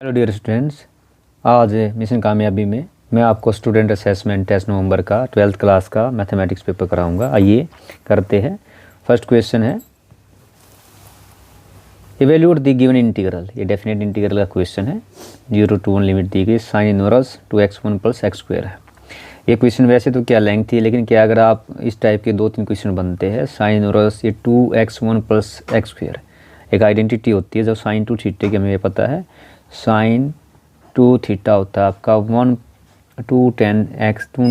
Hello dear students, आज mission कामयाबी में मैं आपको स्टूडेंट असेसमेंट टेस्ट नवंबर का 12th क्लास का मैथमेटिक्स पेपर कराऊंगा। आइए करते हैं। फर्स्ट क्वेश्चन है इवेल्यूट द गिवन इंटीग्रल। ये डेफिनेट इंटीग्रल का क्वेश्चन है। 0 to 1 लिमिट दी गई, साइन इनवर्स 2x1 + x² है। ये क्वेश्चन वैसे तो क्या लेंथ थी, लेकिन क्या अगर आप इस टाइप के 2-3 क्वेश्चन बनते हैं, साइन इनवर्स ये 2x1 + x² एक आइडेंटिटी होती है। जब साइन 2 थीटा की हमें पता है, साइन 2 थीटा होता है आपका 1 2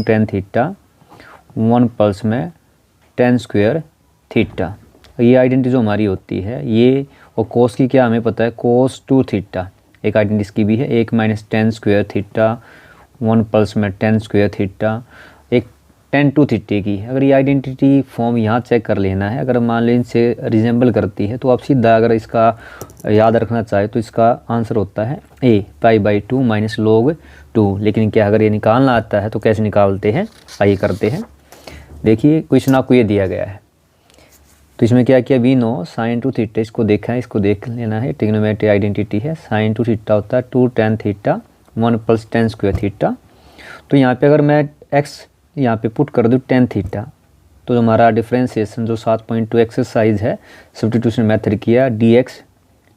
tan थीटा 1 प्लस में tan² थीटा। ये आइडेंटिटी जो हमारी होती है ये, और कोस की क्या हमें पता है, कोस 2 थीटा एक आइडेंटिटी इसकी भी है, 1 - tan² थीटा 1 प्लस में tan² थीटा, एक tan 2 थीटे की। अगर ये आइडेंटिटी फॉर्म यहाँ चेक कर लेना है, अगर मान लो इनसे रिजेंबल करती है तो आप सीधा अगर इसका याद रखना चाहे तो इसका आंसर होता है a π/2 - log 2। लेकिन क्या अगर ये निकालना आता है तो कैसे निकालते हैं, आइए करते हैं। देखिए क्वेश्चन आपको ये दिया गया है, तो इसमें क्या किया, वी नो साइन 2 थीटा, इसको देखा है, इसको देख लेना है। ट्रिग्नोमेट्री आइडेंटिटी है, साइन 2 थीटा होता है 2 tan theta 1 plus tan² theta. तो यहाँ पे अगर मैं x यहाँ पे पुट कर दूँ tan थीटा, तो हमारा डिफ्रेंसिएशन जो 7.2 एक्सरसाइज है, सब्स्टिट्यूशन मेथड किया, dx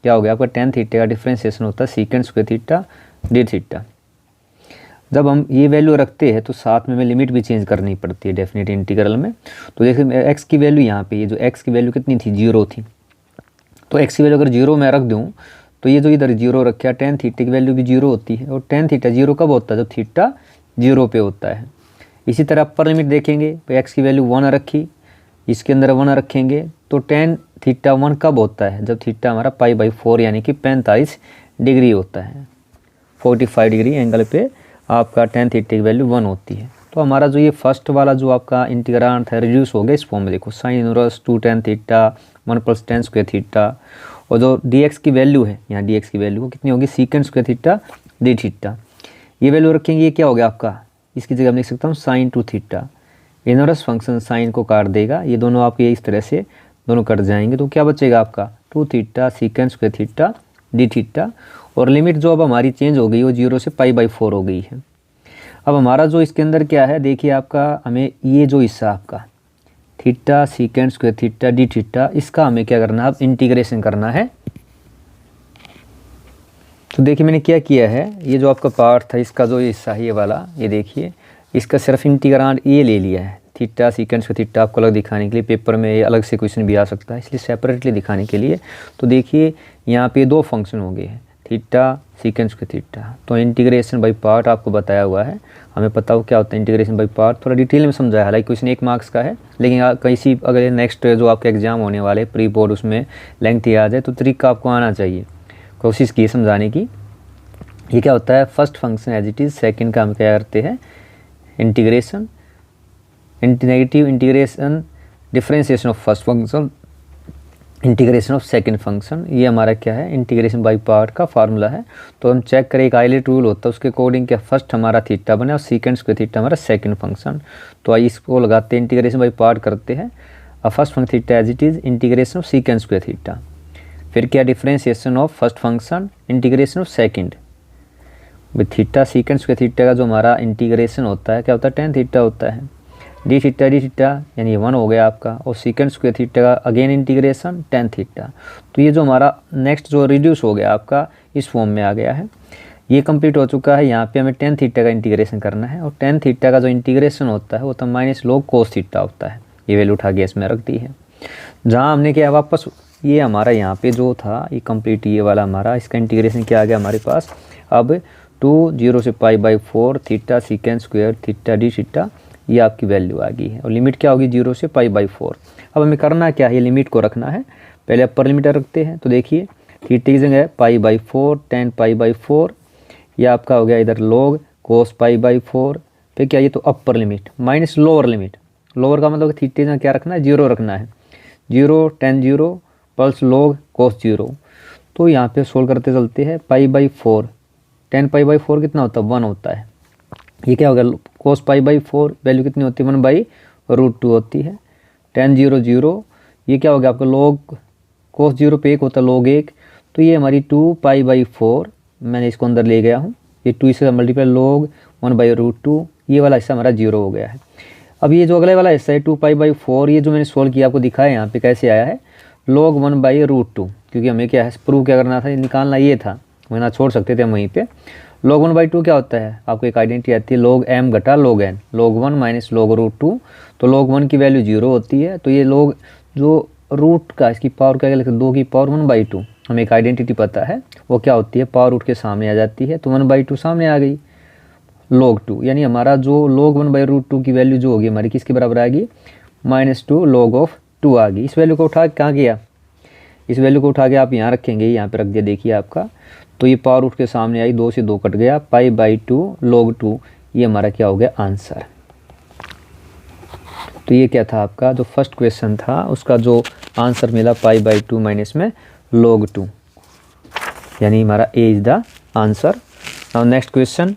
क्या हो गया आपका, tan थीटा का डिफ्रेंसिएशन होता है secant² थीटा d थीटा। जब हम ये वैल्यू रखते हैं तो साथ में हमें लिमिट भी चेंज करनी पड़ती है डेफिनेट इंटीग्रल में। तो देखिए x की वैल्यू यहाँ पे, ये जो x की वैल्यू कितनी थी, 0 थी। तो x की वैल्यू अगर 0 मैं रख दूँ तो ये जो इधर 0 रखा, tan थीटा की वैल्यू भी 0 होती है। और tan थीटा 0 कब होता है, जब थीटा 0 पे होता है। इसी तरह अपर लिमिट देखेंगे तो x की वैल्यू 1 रखी, इसके अंदर 1 रखेंगे तो tan थीटा 1 कब होता है, जब थीटा हमारा π/4 यानी कि 45 डिग्री होता है। 45 डिग्री एंगल पे आपका tan थीटा की वैल्यू 1 होती है। तो हमारा जो ये फर्स्ट वाला जो आपका इंटीग्रांड है रिड्यूस हो गया इस फॉर्म में। देखो sine inverse 2 tan theta 1 plus tan² theta, और जो dx की वैल्यू है, यहाँ dx की वैल्यू कितनी होगी, secant² थीटा d थीटा। ये वैल्यू रखेंगे, ये क्या हो गया आपका, इसकी जगह मैं लिख सकता हूँ sine 2 theta. Inverse function sine को काट देगा, ये दोनों आपके इस तरह से दोनों कट जाएंगे, तो क्या बचेगा आपका 2 theta secant² theta d theta. और लिमिट जो अब हमारी चेंज हो गई वो 0 से π/4 हो गई है। अब हमारा जो इसके अंदर क्या है, देखिए आपका हमें ये जो हिस्सा आपका theta secant² theta d theta, इसका हमें क्या करना है, अब इंटीग्रेशन करना है। तो देखिए मैंने क्या किया है, ये जो आपका पार्ट था इसका जो हिस्सा है ये वाला, ये देखिए इसका सिर्फ इंटीग्रांड ये ले लिया है, थीटा secant² थीटा। आपको अलग दिखाने के लिए पेपर में ये अलग से क्वेश्चन भी आ सकता है, इसलिए सेपरेटली दिखाने के लिए। तो देखिए यहाँ पे 2 फंक्शन हो गए हैं, थीटा secant² थीटा। तो इंटीग्रेशन बाई पार्ट आपको बताया हुआ है, हमें पता हो क्या होता है इंटीग्रेशन बाई पार्ट, थोड़ा डिटेल में समझाया। हालांकि क्वेश्चन 1 मार्क्स का है, लेकिन किसी अगर नेक्स्ट जो आपका एग्जाम होने वाले प्री बोर्ड, उसमें लेंथ आ जाए तो तरीका आपको आना चाहिए। कोशिश की समझाने की। ये क्या होता है, first function as it is, second का हम क्या करते हैं integration, negative integration, differentiation of first function, integration of second function. ये हमारा क्या है, इंटीग्रेशन बाय पार्ट का फार्मूला है। तो हम चेक करें, एक आइलेट रूल होता है, उसके अकॉर्डिंग क्या फर्स्ट हमारा थीटा बने और secant² थीटा हमारा सेकंड फंक्शन। तो आइए इसको लगाते हैं, इंटीग्रेशन बाय पार्ट करते हैं। अब first function theta as it is, integration of secant² theta, फिर क्या differentiation of first function, integration of second with theta secant² theta का जो हमारा इंटीग्रेशन होता है क्या होता है, tan थीटा होता है, d थीटा यानी ये 1 हो गया आपका, और secant² थीटा का अगेन इंटीग्रेशन tan थीटा। तो ये जो हमारा नेक्स्ट जो रिड्यूस हो गया आपका इस फॉर्म में आ गया है, ये कंप्लीट हो चुका है। यहाँ पे हमें tan थीटा का इंटीग्रेशन करना है, और tan थीटा का जो इंटीग्रेशन होता है वो तो -log cos थीटा होता है। ये वैल्यू उठा के इसमें रख दी है। जहाँ हमने क्या वापस ये हमारा यहाँ पे जो था ये कंप्लीट, ये वाला हमारा इसका इंटीग्रेशन क्या आ गया हमारे पास, अब 2 0 से π/4 theta secant² theta d theta, ये आपकी वैल्यू आ गई है। और लिमिट क्या होगी, 0 से π/4। अब हमें करना क्या है, ये लिमिट को रखना है। पहले अपर लिमिट रखते हैं, तो देखिए थीटा की जगह π/4 tan π/4, ये आपका हो गया इधर log cos π/4। फिर क्या, ये तो अपर limit minus lower limit, lower का मतलब थीटा की जगह क्या रखना है, 0 रखना है, 0 tan 0 प्लस log cos 0। तो यहाँ पे सोल्व करते चलते हैं, π/4 tan π/4 कितना होता है, 1 होता है। ये क्या होगा, cos π/4 वैल्यू कितनी होती है, 1/√2 होती है। tan 0 0, ये क्या हो गया आपका, log cos 0 पे 1 होता है, log 1। तो ये हमारी 2 π/4 मैंने इसको अंदर ले गया हूँ, ये 2 इसका मल्टीप्लाई log 1/√2, ये वाला हिस्सा हमारा 0 हो गया है। अब ये जो अगले वाला हिस्सा है 2π/4, ये जो मैंने सोल्व किया आपको दिखाया यहाँ पे कैसे आया है, log 1/√2, क्योंकि हमें क्या है प्रूव क्या करना था, निकालना ये था, वरना छोड़ सकते थे हम वहीं पे। log 1/2 क्या होता है, आपको एक आइडेंटिटी आती है log m घटा log n, log 1 minus log √2, तो log 1 की वैल्यू 0 होती है, तो ये log जो रूट का इसकी पावर क्या लिखते हैं 2 की पावर 1/2, हमें एक आइडेंटिटी पता है वो क्या होती है, पावर रूट के सामने आ जाती है, तो 1/2 सामने आ गई, log 2, यानी हमारा जो log 1/√2 की वैल्यू जो होगी हमारी किसके बराबर आएगी, -2 log 2 आ गई। इस वैल्यू को उठा के कहाँ गया, इस वैल्यू को उठा के आप यहाँ रखेंगे, यहाँ पे रख दिया, देखिए आपका, तो ये पावर रूट के सामने आई, 2 से 2 कट गया, π/2 log 2, ये हमारा क्या हो गया आंसर। तो ये क्या था आपका जो फर्स्ट क्वेश्चन था उसका जो आंसर मिला π/2 माइनस में log 2, यानी हमारा a is the answer. Now next question,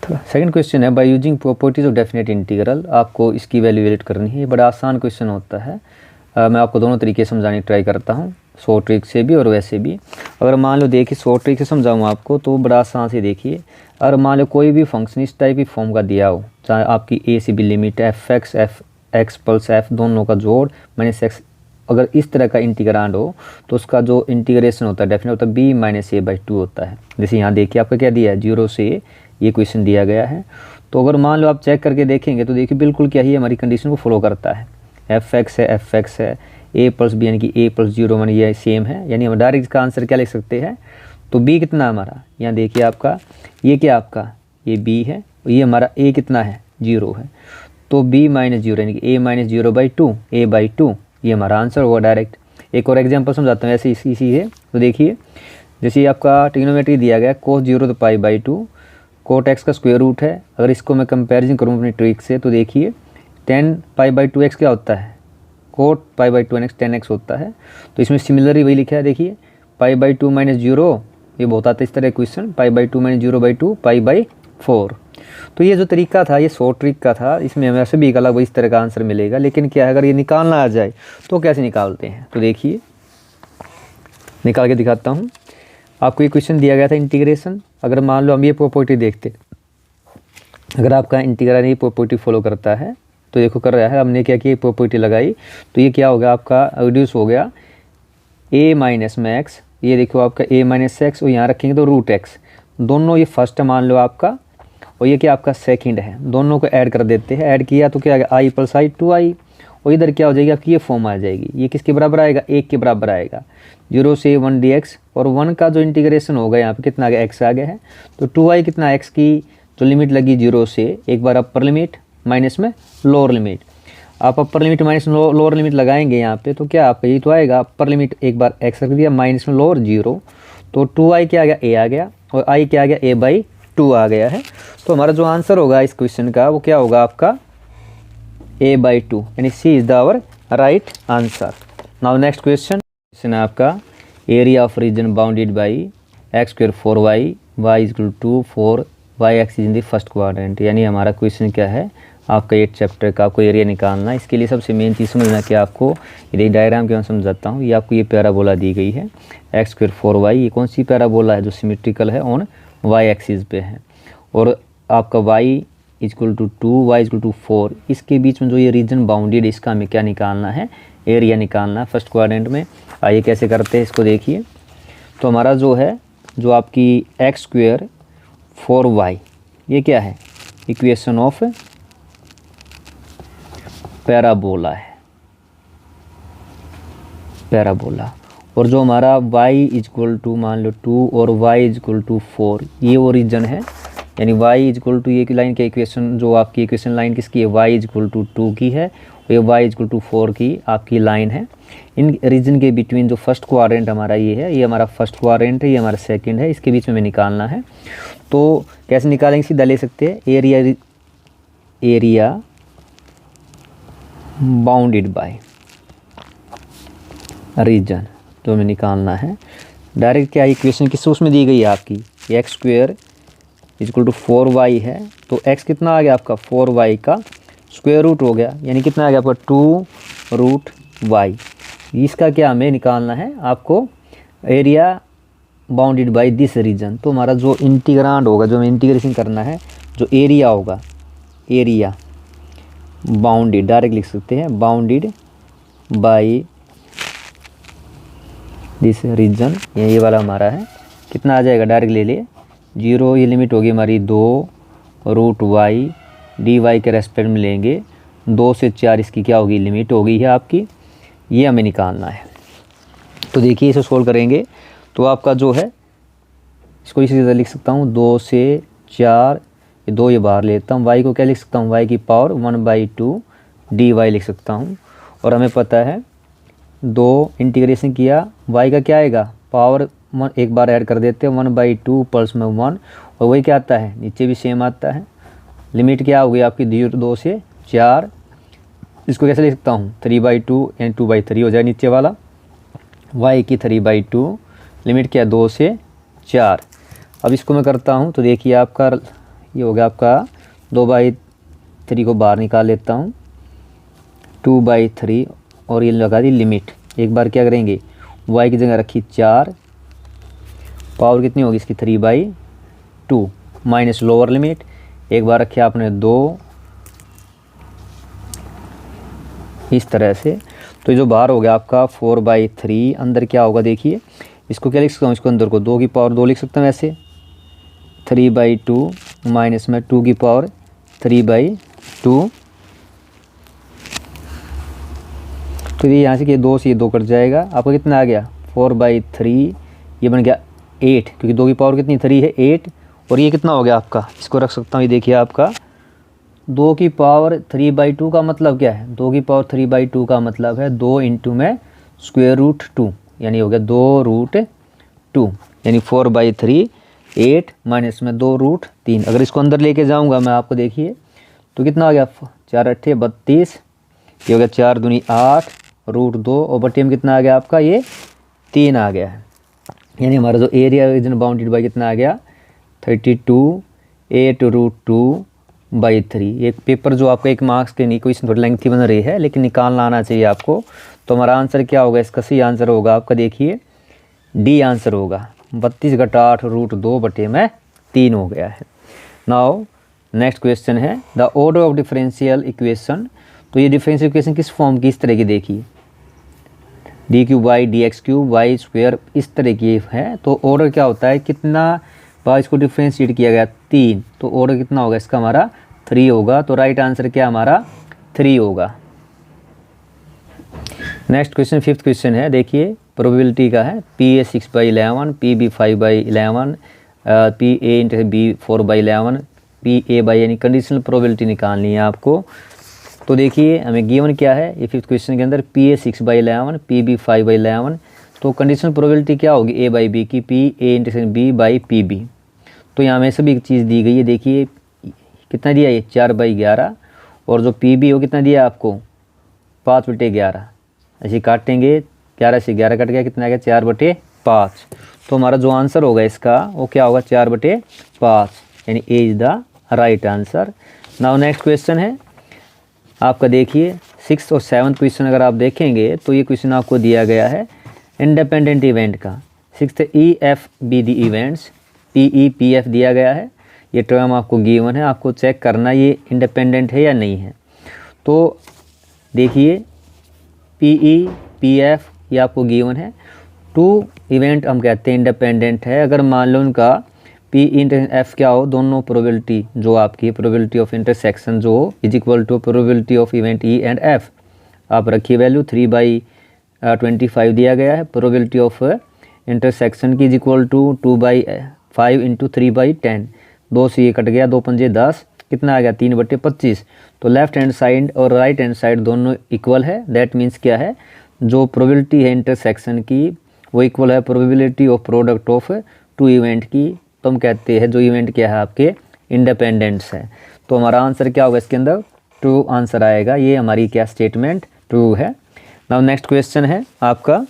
second question है by using properties of definite integral, आपको इसकी वैल्यूएट करनी है। ये बड़ा आसान क्वेश्चन होता है, मैं आपको दोनों तरीके समझाने की ट्राई करता हूँ, शॉर्ट ट्रिक से भी और वैसे भी। अगर मान लो देखिए शॉर्ट ट्रिक से समझाऊँ आपको तो बड़ा आसान से देखिए, अगर मान लो कोई भी फंक्शन इस टाइप की फॉर्म का दिया हो, चाहे आपकी ए से भी limit f(x) f(x) plus f दोनों का जोड़ -x, अगर इस तरह का इंटीग्रांड हो तो उसका जो इंटीग्रेशन होता है डेफिनेट होता है b - a/2 होता है। जैसे यहाँ देखिए आपका क्या दिया है 0 से ये क्वेश्चन दिया गया है, तो अगर मान लो आप चेक करके देखेंगे तो देखिए बिल्कुल क्या ही हमारी कंडीशन को फॉलो करता है, f(x) है f(x) है, a + b यानी कि a + 0 1 ये सेम है, यानी हम डायरेक्ट इसका आंसर क्या लिख सकते हैं, तो b कितना हमारा, यहाँ देखिए आपका ये क्या आपका ये b है, ये हमारा a कितना है 0 है, तो b - 0 यानी कि a - 0/2 a/2, ये हमारा आंसर होगा डायरेक्ट। एक और एग्जांपल समझाता हूँ ऐसे इसी है, तो देखिए जैसे आपका ट्रिग्नोमेट्री दिया गया cos 0 तो π/2, cot x का स्क्वायर रूट है, अगर इसको मैं कंपैरिजन करूँ अपनी ट्रिक से तो देखिए tan π/2x क्या होता है, cot π/2x tan x होता है, तो इसमें सिमिलरली वही लिखा है, देखिए π/2 - 0, ये बहुत आता है इस तरह क्वेश्चन, π/2 - 0/2 π/4। तो ये जो तरीका था ये शॉर्ट ट्रिक का था, इसमें हमें सभी का अलग इस तरह का आंसर मिलेगा, लेकिन क्या है अगर ये निकालना आ जाए तो कैसे निकालते हैं, तो देखिए निकाल के दिखाता हूँ। आपको ये क्वेश्चन दिया गया था इंटीग्रेशन, अगर मान लो हम ये प्रॉपर्टी देखते, अगर आपका इंटीग्रल ये प्रॉपर्टी फॉलो करता है तो देखो कर रहा है, हमने क्या किया प्रॉपर्टी लगाई, तो ये क्या हो गया आपका रिड्यूस हो गया a - x, ये देखो आपका a - x और यहाँ रखेंगे तो √x, दोनों ये फर्स्ट है मान लो आपका, और ये क्या आपका सेकंड है, दोनों को ऐड कर देते हैं, ऐड किया तो क्या आ गया i + i 2i, और इधर क्या हो जाएगी आपकी ये फॉर्म आ जाएगी, ये किसके बराबर आएगा 1 के बराबर आएगा, 0 से 1 dx, और 1 का जो इंटीग्रेशन होगा यहाँ पे कितना आ गया x आ गया है, तो 2i कितना x की जो लिमिट लगी 0 से, एक बार अपर लिमिट माइनस में लोअर लिमिट, आप अपर लिमिट माइनस लोअर लिमिट लगाएंगे यहाँ पे तो क्या आपका ये तो आएगा अपर लिमिट एक बार x रख दिया माइनस में लोअर 0, तो 2i क्या आ गया a आ गया, और i क्या आ गया a/2 आ गया है, तो हमारा जो आंसर होगा इस क्वेश्चन का वो क्या होगा आपका a/2, यानी c is the our right answer. Now next question है आपका area of region bounded by x² 4y y = 2 4 y(x) is in the first quadrant, यानी हमारा क्वेश्चन क्या है आपका 8 चैप्टर का आपको एरिया निकालना है। इसके लिए सबसे मेन चीज़ समझना कि आपको ये डायग्राम के मैं समझाता हूँ, ये आपको ये पैराबोला दी गई है x² 4y, ये कौन सी पैराबोला है जो सिमेट्रिकल है ऑन y एक्सिस पे है, और आपका y = 2 y = 4, इसके बीच में जो ये रीजन बाउंडेड इसका हमें क्या निकालना है एरिया निकालना है फर्स्ट क्वाड्रेंट में। आइए कैसे करते हैं इसको देखिए, तो हमारा जो है जो आपकी x² 4y ये क्या है इक्वेशन ऑफ पैराबोला है, पैराबोला, और जो हमारा y = मान लो 2 और y = 4 ये वो रीजन है, यानी y = ये की लाइन का इक्वेशन जो आपकी इक्वेशन लाइन किसकी है y = 2 की है, और ये y = 4 की आपकी लाइन है। इन रीजन के बिटवीन जो फर्स्ट क्वाड्रेंट हमारा ये है, ये हमारा फर्स्ट क्वाड्रेंट है, ये हमारा सेकंड है, इसके बीच में हमें निकालना है। तो कैसे निकालेंगे सीधा ले सकते हैं एरिया बाउंडेड बाय रीजन जो हमें निकालना है। डायरेक्ट क्या इक्वेशन किस उसमें दी गई है आपकी x² = 4y है, तो x कितना आ गया आपका 4y का स्क्वायर रूट हो गया, यानी कितना आ गया आपका 2√y। इसका क्या हमें निकालना है आपको area bounded by this region. तो हमारा जो इंटीग्रांड होगा, जो हमें इंटीग्रेशन करना है, जो एरिया होगा, एरिया बाउंडेड, डायरेक्ट लिख सकते हैं, बाउंडेड बाय दिस रीजन, ये वाला हमारा है। कितना आ जाएगा, डायरेक्ट ले लिए 0, ये लिमिट होगी हमारी 2√y dy के रेस्पेक्ट में लेंगे, 2 से 4 इसकी क्या होगी, लिमिट हो गई है आपकी, ये हमें निकालना है। तो देखिए इसे सोल्व करेंगे तो आपका जो है, इसको इसी तरह लिख सकता हूँ, 2 से 4, ये 2 ये बाहर लेता हूँ, y को क्या लिख सकता हूँ, y की पावर 1/2 dy लिख सकता हूँ। और हमें पता है 2 इंटीग्रेशन किया, y का क्या आएगा, पावर 1 एक बार ऐड कर देते हैं, 1/2 प्लस में 1, और वही क्या आता है, नीचे भी सेम आता है। लिमिट क्या होगी आपकी, 2 से 4, इसको कैसे लिख सकता हूँ, 3/2 यानी 2/3 हो जाए नीचे वाला, y की 3/2, लिमिट क्या है 2 से 4। अब इसको मैं करता हूँ तो देखिए आपका ये हो गया आपका 2/3 को बाहर निकाल लेता हूँ, 2/3, और ये लगा दी लिमिट। एक बार क्या करेंगे, y की जगह रखी 4, पावर कितनी होगी इसकी 3/2, माइनस लोअर लिमिट, एक बार रखे आपने 2, इस तरह से। तो ये जो बाहर हो गया आपका 4/3, अंदर क्या होगा देखिए, इसको क्या लिख सकता हूँ, इसको अंदर को 2 की पावर 2 लिख सकता हूँ वैसे, 3/2 माइनस में 2 की पावर 3/2। तो ये यहाँ से कि 2 से ये 2 कट जाएगा, आपका कितना आ गया 4/3, ये बन गया 8, क्योंकि 2 की पावर कितनी 3 है 8, और ये कितना हो गया आपका, इसको रख सकता हूँ, ये देखिए आपका 2 की पावर 3/2 का मतलब क्या है, 2 की पावर 3/2 का मतलब है 2 इंटू में √2, यानी हो गया 2√2, यानी 4/3, 8 माइनस में 2√3। अगर इसको अंदर लेके जाऊंगा मैं आपको देखिए तो कितना आ गया, 4 8 32, ये हो गया 4 दूनी 8, √2, और बटे में कितना आ गया आपका, ये 3 आ गया है। यानी हमारा जो एरिया रीजन बाउंडेड बाय कितना आ गया, 32 8√2/3। एक पेपर जो आपका 1 मार्क्स के नहीं, कोई थोड़ी लेंथी बन रही है, लेकिन निकालना आना चाहिए आपको। तो हमारा आंसर क्या होगा, इसका सही आंसर होगा आपका देखिए डी आंसर होगा, 32 घटा 8√2/3 हो गया है। नाउ नेक्स्ट क्वेश्चन है the order of differential equation. तो ये डिफरेंशियल इक्वेशन किस फॉर्म की, इस तरह की देखिए, d3y dx3 y², इस तरह की है। तो ऑर्डर क्या होता है, कितना बार इसको डिफरेंशिएट किया गया, 3, तो ऑर्डर कितना होगा इसका, हमारा 3 होगा। तो राइट आंसर क्या हमारा 3 होगा। नेक्स्ट क्वेश्चन 5th क्वेश्चन है, देखिए प्रोबेबिलिटी का है, PA 6/11, PB 5/11, PA into B 4/11, PA by, यानी कंडीशनल प्रोबेबिलिटी निकालनी है आपको। तो देखिए हमें गिवन क्या है, ये 5th क्वेश्चन के अंदर PA 6/11, PB 5/11, तो कंडीशनल प्रोबेबिलिटी क्या होगी A/B की, PA into B by PB। तो यहाँ हमें सभी एक चीज़ दी गई है, देखिए कितना दिया, ये 4/11, और जो PB हो कितना दिया आपको 5/11, ऐसे काटेंगे, 11 से 11 कट गया, कितना आ गया 4/5। तो हमारा जो आंसर होगा इसका वो क्या होगा 4/5, यानी A is the right answer. Now next question है आपका, देखिए 6th और 7th क्वेश्चन अगर आप देखेंगे तो ये क्वेश्चन आपको दिया गया है इंडिपेंडेंट इवेंट का। 6th EFB दी इवेंट्स, PEPF दिया गया है, ये टर्म आपको गिवन है, आपको चेक करना ये इंडिपेंडेंट है या नहीं है। तो देखिए PEPF ये आपको गिवन है, 2 इवेंट हम कहते हैं इंडिपेंडेंट है। अगर मान लो उनका P इंटू F क्या हो, दोनों प्रोबेबिलिटी जो आपकी प्रोबेबिलिटी ऑफ इंटरसेक्शन जो is equal to probability of event E and F, आप रखिए वैल्यू 3/25 दिया गया है। प्रोबेबिलिटी ऑफ इंटरसेक्शन की इज इक्वल टू 2/5 इंटू 3/10, 2 से ये कट गया, 2 पंजे 10, कितना आ गया 3/25। तो लेफ्ट हैंड साइड और राइट हैंड साइड दोनों इक्वल है, दैट मीन्स क्या है, जो प्रोबेबिलिटी है इंटरसेक्शन की वो इक्वल है probability of product of 2 event की। तो हम कहते हैं जो इवेंट क्या है आपके इंडिपेंडेंट्स है। तो हमारा आंसर क्या होगा इसके अंदर, ट्रू आंसर आएगा, ये हमारी क्या स्टेटमेंट ट्रू है। नाउ नेक्स्ट क्वेश्चन है आपका,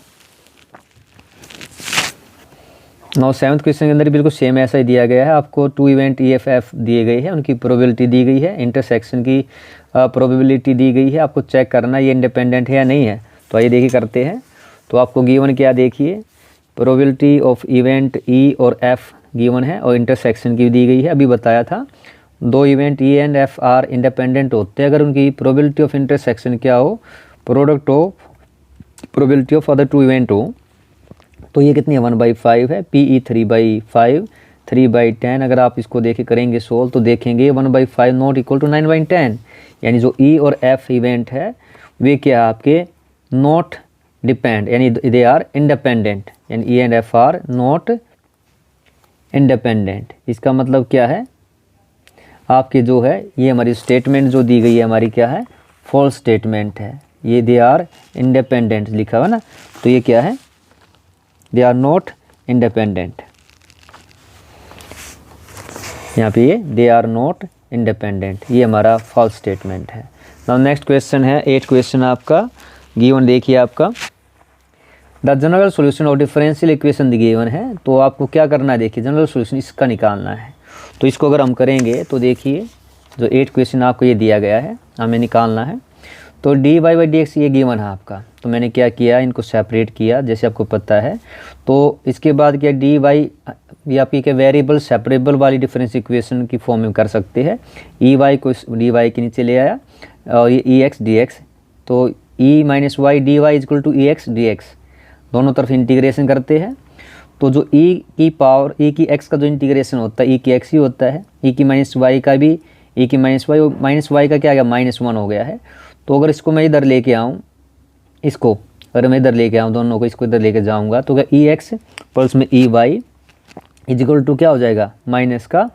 नाउ 7th क्वेश्चन के अंदर बिल्कुल सेम ऐसा ही दिया गया है, आपको 2 इवेंट EFF दिए गए हैं, उनकी प्रोबेबिलिटी दी गई है, इंटरसेक्शन की प्रोबेबिलिटी दी गई है, आपको चेक करना ये इंडिपेंडेंट है या नहीं है। तो आइए देखिए करते हैं। तो आपको गिवन क्या देखिए प्रोबेबिलिटी ऑफ इवेंट ई और एफ गिवन है और इंटरसेक्शन की दी गई है। अभी बताया था दो event E and F are independent होते हैं अगर उनकी प्रोबेबिलिटी ऑफ इंटरसेक्शन क्या हो, product of probability of other two event हो। तो ये कितनी है 1/5 है, पी ई 3/5 3/10। अगर आप इसको देखे करेंगे सोल्व तो देखेंगे 1/5 नॉट इक्वल टू 9/10, यानी जो ई और एफ इवेंट है वे क्या आपके नॉट डिपेंड, यानी दे आर इंडिपेंडेंट, यानी ई and F are not independent. इसका मतलब क्या है, आपके जो है ये हमारी स्टेटमेंट जो दी गई है हमारी क्या है, फॉल्स स्टेटमेंट है। ये दे आर इंडिपेंडेंट लिखा हुआ ना, तो ये क्या है, दे आर नॉट इंडिपेंडेंट। यहाँ पे ये दे आर नॉट इंडिपेंडेंट, ये हमारा फॉल्स स्टेटमेंट है। नाउ नेक्स्ट क्वेश्चन है 8 क्वेश्चन आपका गिवन देखिए आपका, the general solution of differential equation given है। तो आपको क्या करना है, देखिए जनरल सॉल्यूशन इसका निकालना है। तो इसको अगर हम करेंगे तो देखिए जो 8 क्वेश्चन आपको ये दिया गया है हमें निकालना है। तो dy बाई डी एक्स ये गिवन है आपका, तो मैंने क्या किया इनको सेपरेट किया जैसे आपको पता है। तो इसके बाद क्या dy ये आपकी क्या वेरिएबल सेपरेबल वाली डिफरेंस इक्वेशन की फॉर्म में कर सकते हैं। ey को dy के नीचे ले आया और ये ex dx, तो e minus y d y equal to e x d x, दोनों तरफ इंटीग्रेशन करते हैं। तो जो e की पावर e की x का जो इंटीग्रेशन होता है e की x ही होता है, e की माइनस वाई का भी e की माइनस वाई का क्या आ गया -1 हो गया है। तो अगर इसको मैं इधर लेके आऊँ, इसको अगर मैं इधर लेके आऊँ दोनों को, इसको इधर लेके जाऊँगा तो क्या ई एक्स प्लस में ई वाई इजिकल टू क्या हो जाएगा माइनस का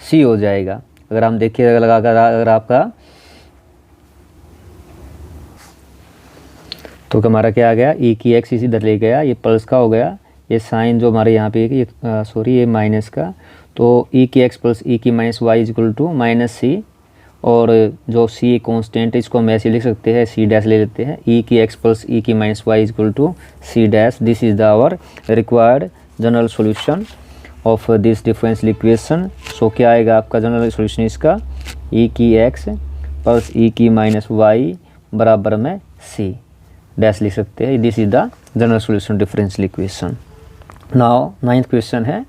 c हो जाएगा। अगर हम देखिए लगा कर अगर आपका तो हमारा क्या आ गया e की x इसी इधर ले गया, ये प्लस का हो गया, ये साइन जो हमारे यहाँ पे ये सॉरी ये माइनस का, तो e की x प्लस e की minus y is equal to -c, और जो c कांस्टेंट है इसको हम ऐसे लिख सकते हैं c डैश ले लेते हैं, e की x प्लस e की minus y is equal to c dash. This is the our required general solution of this differential equation. So क्या आएगा आपका जनरल सॉल्यूशन इसका, e की x प्लस e की माइनस वाई बराबर में c डैश लिख सकते हैं। This is the general solution differential equation. Now 9th question है,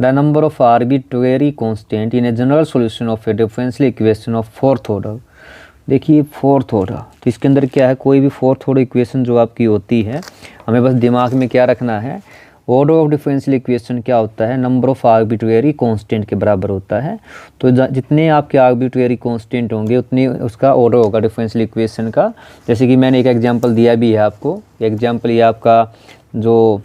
the number of arbitrary constant in a general solution of a differential equation of 4th order. देखिए 4th order, तो इसके अंदर क्या है, कोई भी 4th ऑर्डर इक्वेशन जो आपकी होती है हमें बस दिमाग में क्या रखना है, ऑर्डर ऑफ डिफरेंशियल इक्वेशन क्या होता है, नंबर ऑफ आर्बिट्रेरी कांस्टेंट के बराबर होता है। तो जितने आपके आर्बिट्रेरी कांस्टेंट होंगे उतनी उसका ऑर्डर होगा डिफरेंशियल इक्वेशन का। जैसे कि मैंने एक एग्जांपल दिया भी है आपको, एग्जांपल ये आपका जो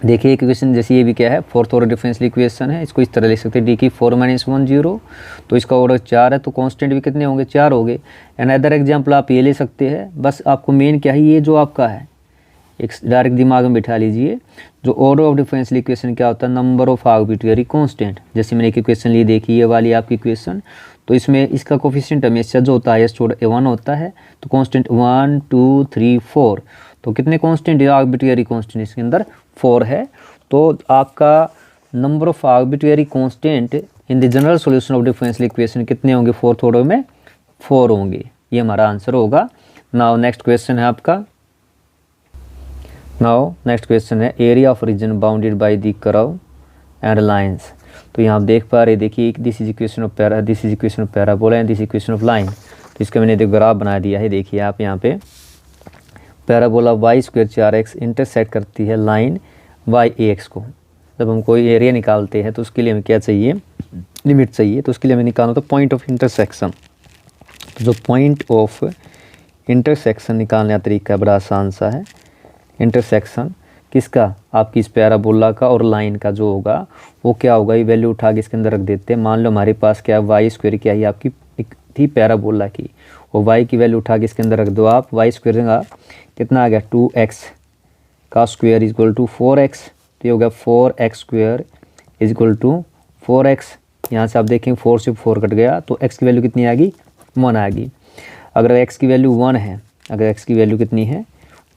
देखिए इक्वेशन जैसे ये भी क्या है 4th ऑर्डर डिफरेंशियल इक्वेशन है, इसको इस तरह लिख सकते हैं d की 4 - 1 0, तो इसका ऑर्डर 4 है, तो कांस्टेंट भी कितने होंगे 4 हो गए। एंड अदर एग्जांपल आप ये ले सकते हैं, बस आपको मेन क्या है ये जो आपका है एक डायरेक्ट दिमाग में बिठा लीजिए, जो ऑर्डर ऑफ डिफरेंशियल इक्वेशन क्या होता है, नंबर ऑफ आर्बिट्रेरी कांस्टेंट। जैसे मैंने एक इक्वेशन ली देखी ये वाली आपकी इक्वेशन, तो इसमें इसका कोफिशिएंट हमेशा जो होता है हाईएस्ट ऑर्डर 1 होता है, तो कांस्टेंट 1 2 3 4, तो कितने कांस्टेंट है आर्बिट्रेरी कांस्टेंट इसके अंदर 4 है। तो आपका number of arbitrary constant in the general solution of differential equation कितने होंगे 4th ऑर्डर में 4 होंगे, ये हमारा आंसर होगा। नाउ नेक्स्ट क्वेश्चन है आपका, नाउ नेक्स्ट क्वेश्चन है area of region bounded by the curve and lines. तो यहाँ आप देख पा रहे देखिए this is equation of parabola and this equation of line. तो इसका मैंने एक ग्राफ बना दिया है, देखिए आप यहाँ पे पैराबोला y² 4x इंटरसेक्ट करती है लाइन y ax को। जब हम कोई एरिया निकालते हैं तो उसके लिए हमें क्या चाहिए, लिमिट चाहिए, तो उसके लिए हमें निकालना होता है पॉइंट ऑफ इंटरसेक्शन। तो जो पॉइंट ऑफ इंटरसेक्शन निकालने का तरीका बड़ा आसान सा है। इंटरसेक्शन किसका, आपकी इस पैराबोला का और लाइन का जो होगा वो क्या होगा, ये वैल्यू उठा के इसके अंदर रख देते हैं। मान लो हमारे पास क्या y² क्या है आपकी थी पैराबोला की, और y की वैल्यू उठा के इसके अंदर रख दो आप, y² का कितना आ गया 2x का स्क्वायर इजक्वल टू 4x, तो ये हो गया 4x² इजक्वल टू 4x। यहाँ से आप देखेंगे 4 से 4 कट गया, तो x की वैल्यू कितनी आ गई 1 आ गई। अगर x की वैल्यू 1 है, अगर x की वैल्यू कितनी है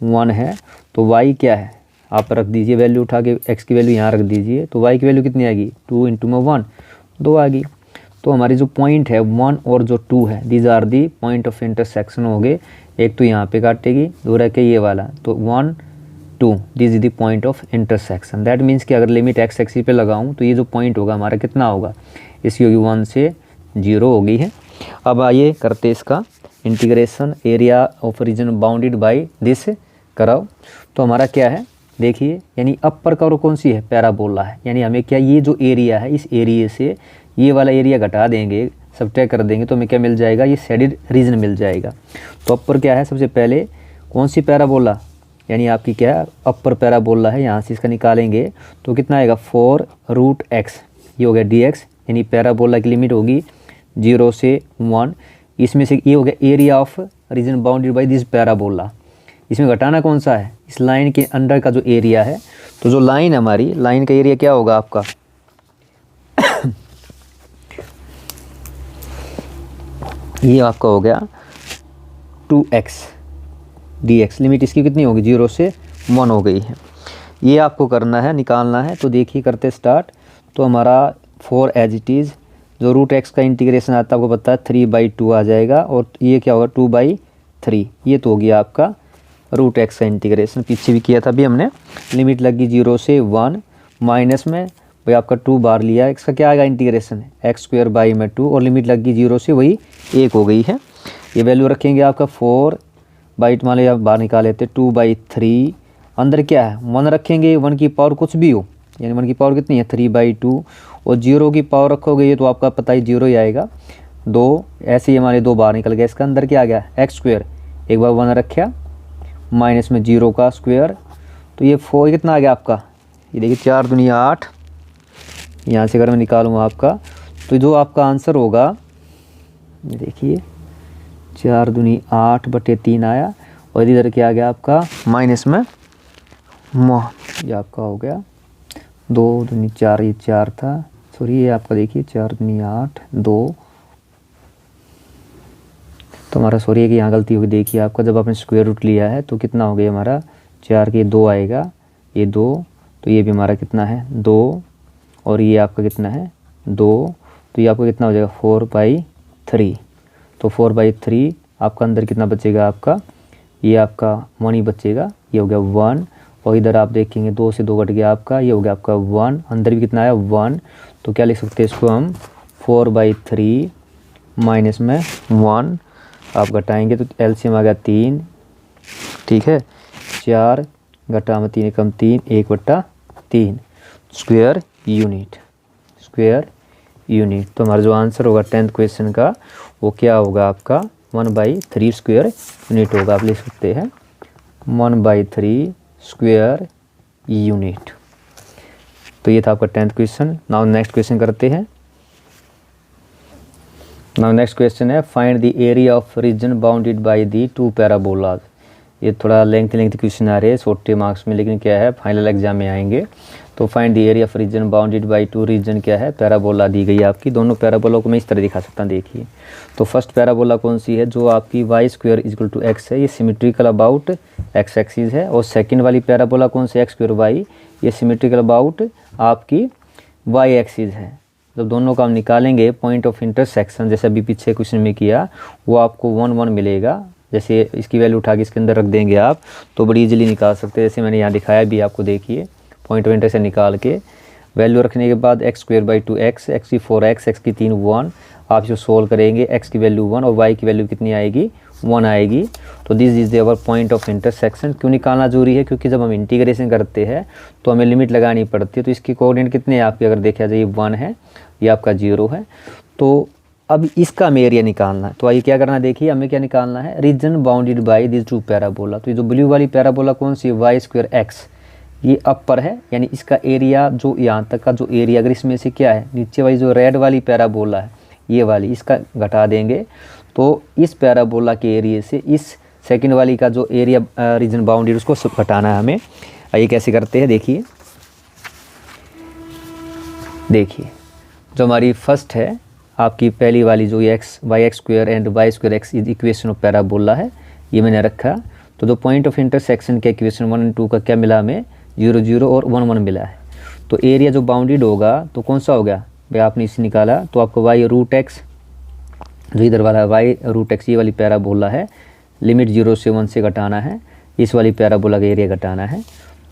1 है, तो y क्या है आप रख दीजिए वैल्यू उठा के, x की वैल्यू यहाँ रख दीजिए, तो y की वैल्यू कितनी आ गई 2 × 1 2 आ गई। तो हमारी जो पॉइंट है 1 और जो 2 है these are the point of intersection हो गए। एक तो यहाँ पे काटेगी, दूसरा के ये वाला, तो 1 2, this is the point of intersection. That means कि अगर लिमिट एक्स एक्सिस पे लगाऊं तो ये जो पॉइंट होगा हमारा कितना होगा, इसकी होगी 1 से 0 हो गई है। अब आइए करते इसका integration. Area of region bounded by this कराओ, तो हमारा क्या है देखिए, यानी अपर कर्व कौन सी है, पैराबोला है। यानी हमें क्या, ये जो एरिया है इस एरिया से ये वाला एरिया घटा देंगे, सब्ट्रैक्ट कर देंगे, तो हमें क्या मिल जाएगा, ये शेडेड रीजन मिल जाएगा। तो अपर क्या है, सबसे पहले कौन सी पैराबोला, यानी आपकी क्या है अपर पैराबोला है, यहाँ से इसका निकालेंगे तो कितना आएगा 4√x, ये हो गया dx, यानी पैराबोला की लिमिट होगी 0 से 1। इसमें से ये हो गया area of region bounded by this parabola. इसमें घटाना कौन सा है, इस लाइन के अंडर का जो एरिया है। तो जो लाइन हमारी, लाइन का एरिया क्या होगा आपका ये आपका हो गया 2x dx, लिमिट इसकी कितनी होगी 0 से 1 हो गई है। ये आपको करना है, निकालना है। तो देखिए करते स्टार्ट। तो हमारा 4 एज इट इज़, जो √x का इंटीग्रेशन आता है आपको पता है 3/2 आ जाएगा, और ये क्या होगा 2/3। ये तो हो गया आपका √x का इंटीग्रेशन, पीछे भी किया था अभी हमने। लिमिट लगी 0 से 1, माइनस में भाई आपका 2 बार लिया, इसका क्या आएगा इंटीग्रेशन x² में 2, और लिमिट लगी 0 से वही 1 हो गई है। ये वैल्यू रखेंगे आपका 4/, मान लीजिए आप बाहर निकाल लेते 2/3, अंदर क्या है 1 रखेंगे, 1 की पावर कुछ भी हो, यानी 1 की पावर कितनी है 3/2, और 0 की पावर रखोगे ये तो आपका पता ही 0 ही आएगा। 2 ऐसे ही हमारे 2 बाहर निकल गया, इसका अंदर क्या आ गया x², एक बार 1 रखा, माइनस में 0 का स्क्वायर, तो ये 4 कितना आ गया आपका, ये देखिए 4 दूनी 8। यहाँ से अगर मैं निकालूँ आपका, तो जो आपका आंसर होगा ये देखिए 4 दूनी 8/3 आया, और इधर क्या आ गया आपका माइनस में ये आपका हो गया 2 दूनी 4, ये 4 था, सॉरी ये आपका देखिए 4 दूनी 8 2, तो हमारा सॉरी है कि यहाँ गलती होगी। देखिए आपका जब आपने स्क्वायर रूट लिया है तो कितना हो गया हमारा 4 के 2 आएगा, ये 2, तो ये भी हमारा कितना है 2, और ये आपका कितना है 2, तो ये आपका कितना हो जाएगा 4/3। तो 4/3 आपका अंदर कितना बचेगा आपका, ये आपका 1 ही बचेगा, ये हो गया 1, और इधर आप देखेंगे 2 से 2 कट गया आपका, ये हो गया आपका 1, अंदर भी कितना आया 1। तो क्या लिख सकते हैं इसको हम 4/3 माइनस में 1, आप घटाएंगे तो एलसीएम आ गया 3, ठीक है, 4 घटा में 3 कम 3, 1/3 स्क्वायर यूनिट। तो हमारा जो आंसर होगा 10th क्वेश्चन का वो क्या होगा आपका 1/3 स्क्वायर यूनिट होगा। आप लिख सकते हैं 1/3 स्क्वायर यूनिट। तो ये था आपका 10th question. Now next question करते हैं। नाउ नेक्स्ट क्वेश्चन है find the area of region bounded by the 2 parabolas. ये थोड़ा लेंथी क्वेश्चन आ रहे हैं छोटे मार्क्स में, लेकिन क्या है फाइनल एग्जाम में आएंगे। तो find the area of region bounded by 2 region क्या है, पैराबोला दी गई है आपकी। दोनों पैराबोला को मैं इस तरह दिखा सकता हूँ, देखिए। तो फर्स्ट पैराबोला कौन सी है, जो आपकी y² = x है, ये सिमेट्रिकल अबाउट x एक्सिस है। और सेकंड वाली पैराबोला कौन सी x² y, ये सिमेट्रिकल अबाउट आपकी y एक्सिस है। जब दोनों का हम निकालेंगे पॉइंट ऑफ इंटरसेक्शन, जैसे अभी पीछे क्वेश्चन में किया, वो आपको 1 1 मिलेगा। जैसे इसकी वैल्यू उठा के इसके अंदर रख देंगे आप, तो बड़ी इजीली निकाल सकते हैं। जैसे मैंने यहाँ दिखाया भी आपको, देखिए पॉइंट ऑफ इंटरसेक्शन निकाल के वैल्यू रखने के बाद x² / 2x, x की 4x, x की 3 1, आप जो सोल्व करेंगे x की वैल्यू 1 और y की वैल्यू कितनी आएगी 1 आएगी। तो this is their point of intersection. क्यों निकालना जरूरी है, क्योंकि जब हम इंटीग्रेशन करते हैं तो हमें लिमिट लगानी पड़ती है। तो इसकी कोऑर्डिनेट कितने हैं आपके, अगर देखा जाए 1 है, ये आपका 0 है। तो अब इसका हमें एरिया निकालना है। तो आइए क्या करना है, देखिए हमें क्या निकालना है, reason bounded by this 2 parabola. तो ये जो ब्लू वाली पैराबोला कौन सी है, y² x, ये अपर है, यानी इसका एरिया जो यहाँ तक का जो एरिया, अगर इसमें से क्या है नीचे वाली जो रेड वाली पैराबोला है, ये वाली, इसका घटा देंगे तो इस पैराबोला के एरिया से इस सेकंड वाली का जो एरिया रीजन बाउंडेड उसको घटाना है हमें। आइए कैसे करते हैं, देखिए जो हमारी फर्स्ट है आपकी पहली वाली जो y² and y² x is equation of parabola है, ये मैंने रखा। तो जो पॉइंट ऑफ इंटरसेक्शन के इक्वेशन 1 और 2 का क्या मिला हमें, 0 0 और 1 1 मिला है। तो एरिया जो बाउंडेड होगा तो कौन सा हो गया भाई, आपने इसे निकाला तो आपको y√x, जो इधर वाला y√x ये वाली पैराबोला है, लिमिट 0 से 1 से घटाना है, इस वाली पैराबोला का एरिया घटाना है।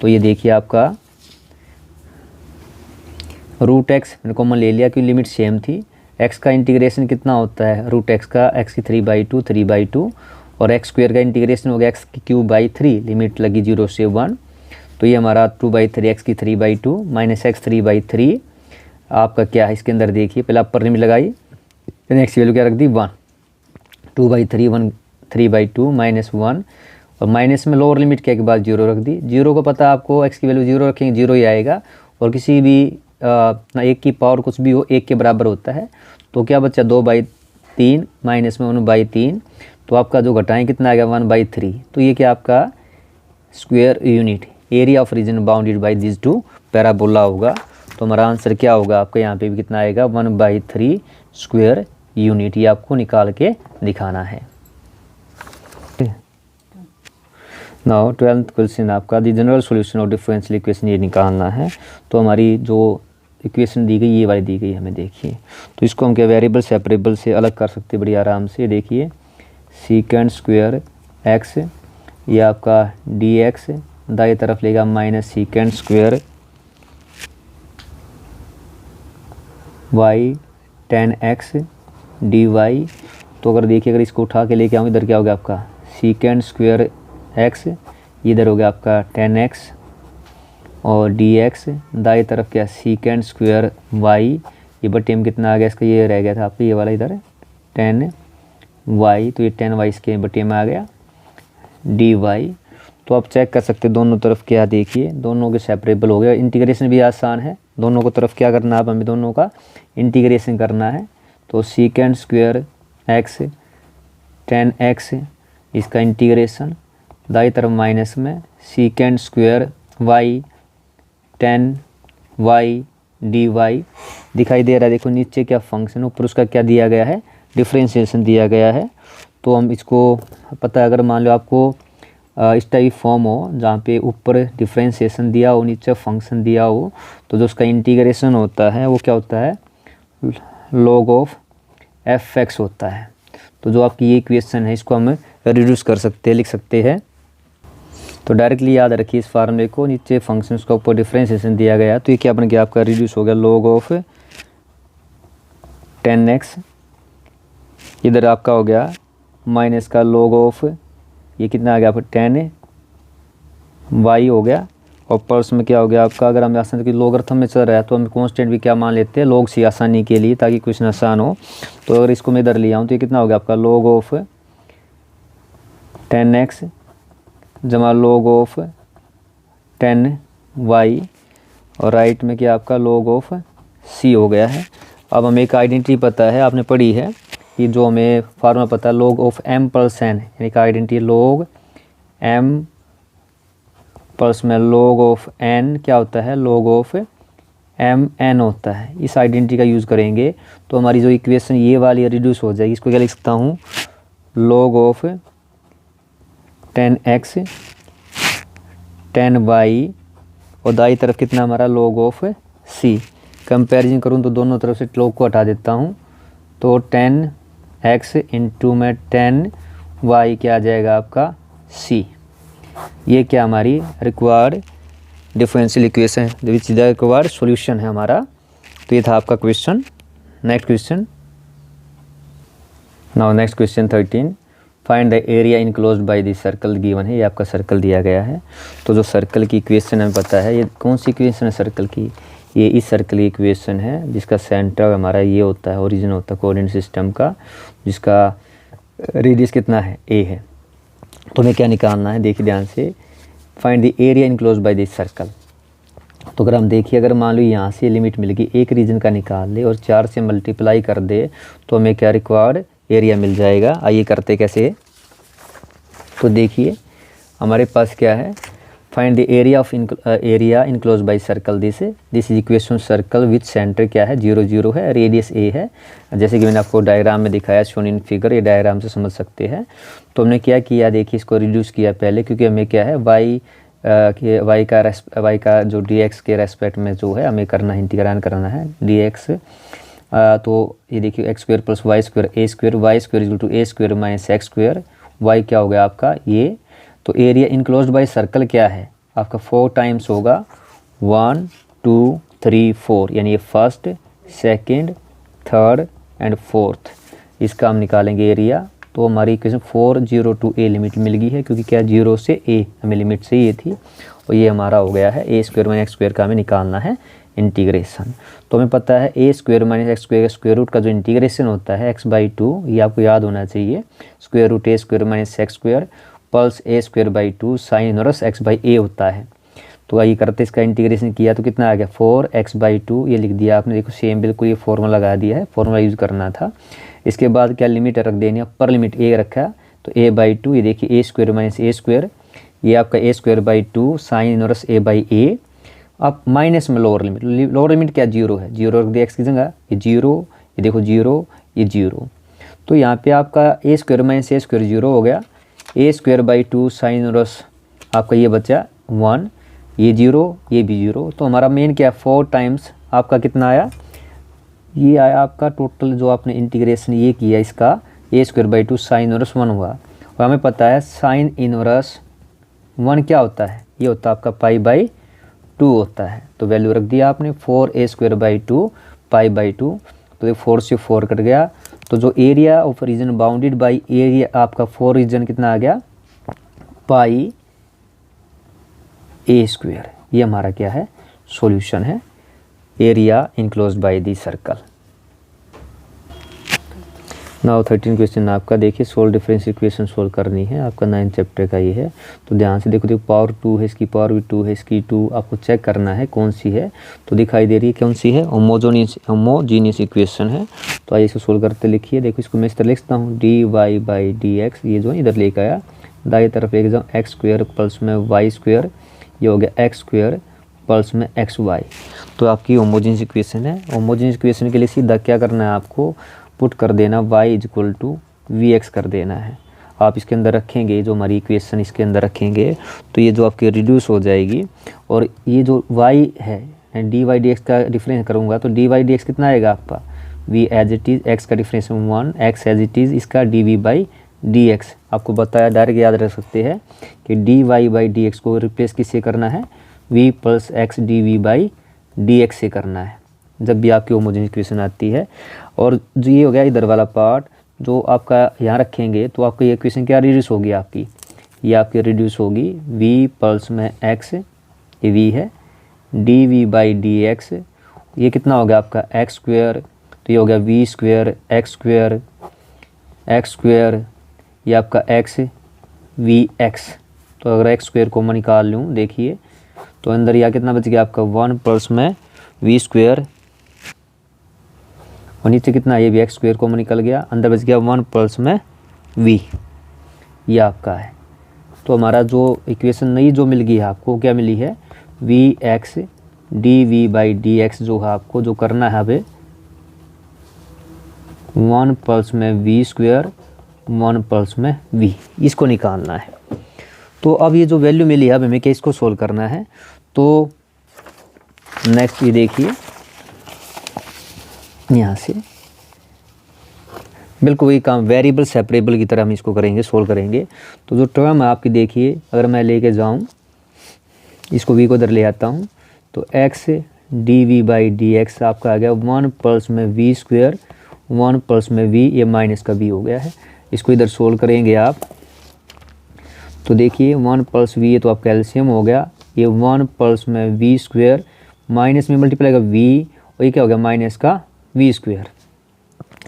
तो ये देखिए आपका रूट एक्स मैंने कॉमन ले लिया क्योंकि लिमिट सेम थी। एक्स का इंटीग्रेशन कितना होता है, रूट एक्स का एक्स की 3/2 और एक्स स्क्वायर का इंटीग्रेशन हो गया एक्स की क्यूब/3, लिमिट लगी 0 से 1। तो ये हमारा 2/3 एक्स की 3/2 माइनस एक्स 3/3 आपका क्या है इसके अंदर देखिए, पहले अपर लिमिट लगाई, फिर एक्स की वैल्यू क्या रख दी 1, 2/3 1 3/2 माइनस 1 और माइनस में लोअर लिमिट क्या के बाद 0 रख दी। 0 को पता है आपको, एक्स की वैल्यू 0 रखेंगे 0 ही आएगा और किसी भी ना एक की पावर कुछ भी हो 1 के बराबर होता है। तो क्या बच्चा 2/3 माइनस में 1/3, तो आपका जो घटाएं कितना आ गया 1/3। तो ये क्या आपका square unit area of region bounded by this two parabola होगा। तो हमारा आंसर क्या होगा आपका यहाँ पे भी कितना आएगा 1/3 स्क्वायर यूनिट। ये आपको निकाल के दिखाना है। नाउ 12th क्वेश्चन आपका the general solution of differential equation ये निकालना है। तो हमारी जो इक्वेशन दी गई ये वाली दी गई हमें देखिए। तो इसको हम क्या वेरिएबल सेपरेबल से अलग कर सकते हैं बड़ी आराम से। देखिए सीकेंड स्क्वायर एक्स, ये आपका डी एक्स दाएं तरफ लेगा minus secant square y tan x d y. तो अगर देखिए अगर इसको उठा के लेके आऊँ इधर क्या हो गया आपका सीकेंड स्क्वायर एक्स, इधर हो गया आपका 10x और dx, दाएं तरफ क्या सीकेंड स्क्वायर वाई, ये बटे में कितना आ गया इसका, ये रह गया था आपका ये वाला इधर 10y, तो ये 10y इसके बटे में आ गया dy। तो आप चेक कर सकते दोनों तरफ क्या, देखिए दोनों के सेपरेबल हो गया। इंटीग्रेशन भी आसान है, दोनों को तरफ क्या करना है अब हमें दोनों का इंटीग्रेशन करना है। तो सीकेंड स्क्वायर एक्स 10x इसका इंटीग्रेशन, दाई तरफ माइनस में सीकेंड स्क्वायर वाई 10y dy दिखाई दे रहा है। देखो नीचे क्या फंक्शन, ऊपर उसका क्या दिया गया है डिफरेंशिएशन दिया गया है। तो हम इसको पता है अगर मान लो आपको इस टाइप फॉर्म हो जहाँ पे ऊपर डिफरेंशिएशन दिया हो नीचे फंक्शन दिया हो, तो जो उसका इंटीग्रेशन होता है वो क्या होता है log ऑफ fx होता है। तो जो आपकी ये इक्वेशन है इसको हम रिड्यूस कर सकते हैं, लिख सकते हैं। तो डायरेक्टली याद रखिए इस फार्मूले को, नीचे फंक्शन का ऊपर डिफरेंशिएशन दिया गया तो ये क्या बन गया आपका रिड्यूस हो गया log ऑफ 10x, इधर आपका हो गया माइनस का log ऑफ ये कितना आ गया आपका 10y हो गया और प्लस में क्या हो गया आपका, अगर हम आसान कि लोगरिथम में चल रहा है तो हम कांस्टेंट भी क्या मान लेते हैं log सी आसानी के लिए ताकि क्वेश्चन आसान हो। तो अगर इसको मैं इधर ले आऊँ तो ये कितना हो गया आपका log ऑफ 10x जमा log ऑफ 10y और राइट में क्या आपका log ऑफ c हो गया है। अब हमें एक आइडेंटिटी पता है, आपने पढ़ी है कि जो हमें फार्मूला पता है log of m plus n, यानी कि आइडेंटिटी log m प्लस में log ऑफ n क्या होता है log ऑफ m n होता है। इस आइडेंटिटी का यूज़ करेंगे तो हमारी जो इक्वेशन ये वाली रिड्यूस हो जाएगी। इसको क्या लिख सकता हूँ log ऑफ 10x 10y और दाई तरफ कितना हमारा log ऑफ c। कंपैरिजन करूँ तो दोनों तरफ से log को हटा देता हूँ तो 10x इंटू में 10y क्या आ जाएगा आपका c। ये क्या हमारी required differential equation which is the required solution है हमारा। तो ये था आपका question. Next question, now next question 13, find the area enclosed by the circle given है। ये आपका सर्कल दिया गया है। तो जो सर्कल की इक्वेशन हमें पता है, ये कौन सी इक्वेशन है सर्कल की, ये इस सर्कल की इक्वेशन है जिसका सेंटर हमारा ये होता है ओरिजिन होता है कोऑर्डिनेट सिस्टम का, जिसका रेडियस कितना है a है। तो हमें क्या निकालना है, देखिए ध्यान से, find the area enclosed by this circle. तो अगर हम देखिए अगर मान लो यहाँ से लिमिट मिल गई एक रीजन का निकाल ले और 4 से मल्टीप्लाई कर दे तो हमें क्या रिक्वायर्ड एरिया मिल जाएगा। आइए करते कैसे। तो देखिए हमारे पास क्या है, find the area of area enclose by circle. This is equation circle with centre क्या है 0 0 है, रेडियस a है। जैसे कि मैंने आपको डायग्राम में दिखाया शोन इन फिगर, ये डायग्राम से समझ सकते हैं। तो हमने क्या किया, देखिए इसको रिड्यूस किया पहले क्योंकि हमें क्या है y का जो dx के रेस्पेक्ट में जो है हमें करना है इंटीग्रेशन करना है dx। तो ये देखिए x square plus y square a square, y square equal to a square minus x square, y क्या हो गया आपका ये। तो एरिया इनक्लोज्ड बाय सर्कल क्या है आपका 4 टाइम्स होगा 1 2 3 4, यानी ये first second third and fourth, इसका हम निकालेंगे एरिया। तो हमारी इक्वेशन 4 0 टू ए लिमिट मिल गई है, क्योंकि क्या 0 से ए हमें लिमिट से ये थी, और ये हमारा हो गया है ए स्क्वायर माइनस एक्स स्क्वायर का हमें निकालना है इंटीग्रेशन। तो हमें पता है ए स्क्वायर माइनस एक्स स्क्वायर का स्क्वायर रूट का जो इंटीग्रेशन होता है x/2, ये आपको याद होना चाहिए, square root a square minus x square plus a square by 2 sine inverse x/a होता है। तो आइए करते इसका इंटीग्रेशन किया तो कितना आ गया 4x/2, ये लिख दिया आपने, देखो सेम बिल्कुल ये फॉर्मूला लगा दिया है, फॉर्मूला यूज़ करना था। इसके बाद क्या लिमिट रख देनी है, अपर लिमिट ए रखा, तो a/2, ये देखिए a square minus a square, ये आपका a square by 2 sine inverse a/a। अब माइनस में लोअर लिमिट क्या 0 है, 0 रख दिया एक्स की जगह, ये 0, ये देखो 0, ये 0। तो यहाँ पे आपका a square minus a square 0 हो गया, ए स्क्वायर बाई 2 साइन इनवर्स आपका ये बचा 1, ये 0, ये भी 0। तो हमारा मेन क्या 4 टाइम्स आपका कितना आया, ये आया आपका टोटल जो आपने इंटीग्रेशन ये किया इसका ए स्क्वायर बाई 2 साइन इनवर्स 1 हुआ। और हमें पता है साइन इनवर्स 1 क्या होता है, ये होता है आपका π/2 होता है। तो वैल्यू रख दिया आपने 4a स्क्वायर बाई 2 π/2, तो ये 4 से 4 कट गया। तो जो area of region bounded by area आपका 4 रीजन कितना आ गया πa स्क्वायर, ये हमारा क्या है सॉल्यूशन है, area enclosed by the circle. Now 13 question आपका देखिए, सोल्व डिफरेंस इक्वेशन सोल्व करनी है, आपका 9 चैप्टर का ये है। तो ध्यान से देखो, पावर 2 है, इसकी पावर भी 2 है, इसकी 2 आपको चेक करना है कौन सी है। तो दिखाई दे रही है कौन सी है, होमोजीनियस इक्वेशन है। तो आइए इसको सोल्व करते लिखिए। देखो इसको मैं इस तरह लिखता हूँ dy/dx, ये जो है इधर लेकर आया, दाई तरफ एक जाऊँ एक्स स्क्वायर प्लस में वाई स्क्वायर, ये हो गया एक्स स्क्वायर प्लस में एक्स वाई। तो आपकी होमोजीनियस इक्वेशन है। होमोजीनियस इक्वेशन के लिए सीधा क्या करना है आपको, पुट कर देना y = vx कर देना है। आप इसके अंदर रखेंगे जो हमारी इक्वेशन इसके अंदर रखेंगे, तो ये जो आपकी रिड्यूस हो जाएगी, और ये जो y है dy/dx का डिफरेंस करूँगा तो dy/dx कितना आएगा आपका v as it is, x का difference 1, x as it is, इसका dv/dx। आपको बताया डायरेक्ट याद रख सकते हैं कि dy/dx को रिप्लेस किससे करना है, v + x dv/dx से करना है जब भी आपकी होमोजेनियस इक्वेशन आती है। और जो ये हो गया इधर वाला पार्ट जो आपका यहाँ रखेंगे, तो आपकी ये इक्वेशन क्या रिड्यूस होगी आपकी, ये आपकी रिड्यूस होगी v + में x, ये v है, dv/dx, ये कितना हो गया आपका x स्क्वायर, तो ये हो गया v स्क्वायर x स्क्वायर, ये आपका x vx। तो अगर x स्क्वायर को मैं निकाल लूँ देखिए, तो अंदर यह कितना बच गया आपका 1 + में v स्क्वायर, और नीचे कितना, ये भी एक्स स्क्वायर कॉमन निकल गया, अंदर बच गया 1 + में v, ये आपका है। तो हमारा जो इक्वेशन नई जो मिल गई है आपको, क्या मिली है vx dv/dx, जो है आपको जो करना है अभी 1 + में v स्क्वायर 1 + में v, इसको निकालना है। तो अब ये जो वैल्यू मिली है अब हमें क्या इसको सोल्व करना है। तो नेक्स्ट ये देखिए, यहाँ से बिल्कुल वही काम वेरिएबल सेपरेबल की तरह हम इसको करेंगे, सोल्व करेंगे। तो जो टर्म है आपकी देखिए, अगर मैं लेके जाऊँ इसको v को इधर ले आता हूँ, तो x dv/dx आपका आ गया 1 + में v स्क्वायर 1 + में v, ये माइनस का v हो गया है। इसको इधर सोल्व करेंगे आप, तो देखिए 1 + v, ये तो आपका एलसीएम हो गया, ये 1 + में v स्क्वायर माइनस में मल्टीप्लाई का v, और ये क्या हो गया माइनस का v स्क्वायर।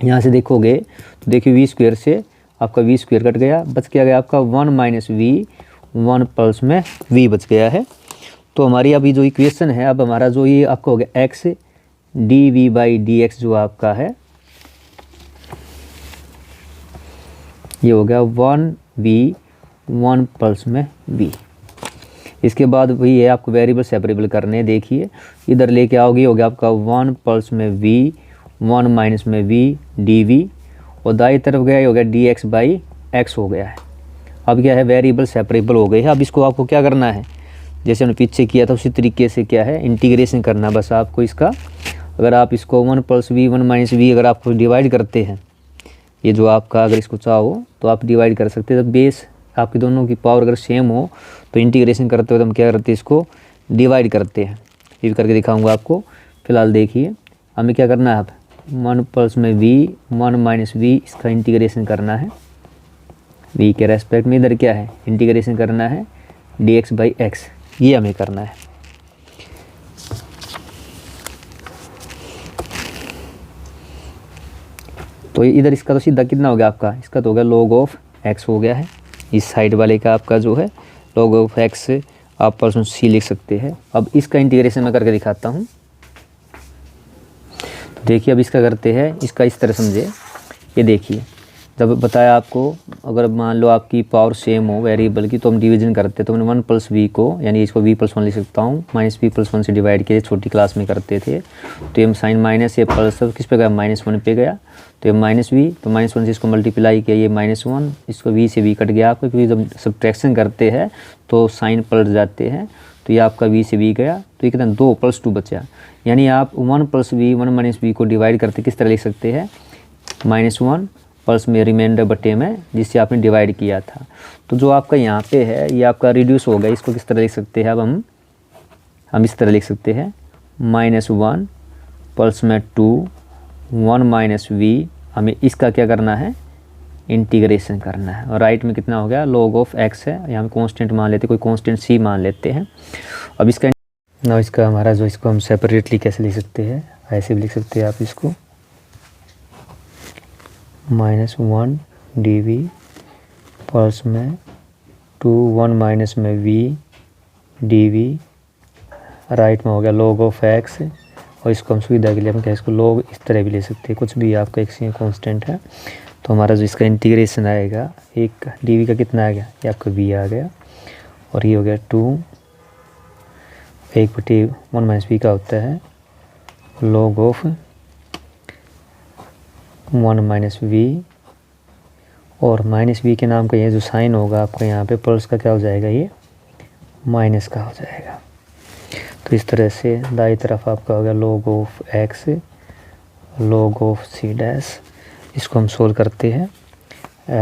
यहाँ से देखोगे तो देखिए v स्क्वायर से आपका v स्क्वायर कट गया, बच क्या गया आपका 1 - v, 1 + में v बच गया है। तो हमारी अभी जो इक्वेशन है, अब हमारा जो ये आपका हो गया x dv/dx जो आपका है, ये हो गया 1v 1 + में v। इसके बाद वही है आपको वेरिएबल सेपरेबल करने, देखिए इधर लेके आओगे, हो गया आपका 1 + में v 1 - में v dv, और दाई तरफ गया हो गया dx/x हो गया है। अब क्या है वेरिएबल सेपरेबल हो गए हैं। अब इसको आपको क्या करना है, जैसे हमने पीछे किया था उसी तरीके से क्या है इंटीग्रेशन करना बस आपको इसका। अगर आप इसको 1 + v 1 - v अगर आपको डिवाइड करते हैं, ये जो आपका अगर इसको चाहो तो आप डिवाइड कर सकते हैं। जब बेस आपकी दोनों की पावर अगर सेम हो तो इंटीग्रेशन करते हुए हम क्या करते हैं, इसको डिवाइड करते हैं। ये करके दिखाऊंगा आपको। फिलहाल देखिए हमें क्या करना है, अब 1 प्लस में v 1 माइनस v इसका इंटीग्रेशन करना है। v के रेस्पेक्ट में इधर क्या है, इंटीग्रेशन करना है dx बाई एक्स, ये हमें करना है। तो इधर इसका तो सीधा कितना हो गया आपका, इसका तो हो गया log ऑफ x हो गया है। इस साइड वाले का आपका जो है log ऑफ x आप परसेंट c लिख सकते हैं। अब इसका इंटीग्रेशन मैं करके दिखाता हूँ। तो देखिए अब इसका करते हैं, इसका इस तरह समझे। ये देखिए जब बताया आपको, अगर मान लो आपकी पावर सेम हो वेरिएबल की तो हम डिवीजन करते हैं। तो मैंने 1 प्लस वी को, यानी इसको v प्लस 1 लिख सकता हूँ, माइनस v प्लस 1 से डिवाइड किए, छोटी क्लास में करते थे। तो ये साइन माइनस, ये प्लस किस पे गया, -1 पे गया। तो ये माइनस वी, तो -1 से इसको मल्टीप्लाई किया, ये -1, इसको v से v कट गया आपको, क्योंकि जब सब्ट्रैक्शन करते हैं तो साइन पलट जाते हैं। तो ये आपका v से v गया, तो ये कितना 2 + 2 बचा। यानी आप 1 प्लस v 1 माइनस v को डिवाइड करते किस तरह लिख सकते हैं, -1 प्लस में रिमाइंडर बटे में जिससे आपने डिवाइड किया था। तो जो आपका यहाँ पे है ये आपका रिड्यूस हो गया। इसको किस तरह लिख सकते हैं, अब हम इस तरह लिख सकते हैं -1 प्लस में 2 1 माइनस v, हमें इसका क्या करना है, इंटीग्रेशन करना है। और राइट में कितना हो गया, log ऑफ x है, यहाँ पे कांस्टेंट मान लेते हैं, कोई कांस्टेंट c मान लेते हैं। अब इसका हमारा जो, इसको हम सेपरेटली कैसे लिख सकते हैं, ऐसे भी लिख सकते हैं आप इसको, -1 dv प्लस में 2 1 माइनस में v dv, राइट में हो गया log ऑफ x। और इसको हम सुविधा के लिए हम क्या, इसको log इस तरह भी ले सकते हैं, कुछ भी आपका एक कांस्टेंट है। तो हमारा जो इसका इंटीग्रेशन आएगा, एक dv का कितना आ गया, ये आपका v आ गया, और ये हो गया 2 1/1 माइनस v का होता है log ऑफ 1 माइनस v, और माइनस v के नाम का ये जो साइन होगा आपका यहाँ पे प्लस का क्या हो जाएगा, ये माइनस का हो जाएगा। तो इस तरह से दाई तरफ आपका हो गया log of x log of c dash. इसको हम सोल्व करते हैं।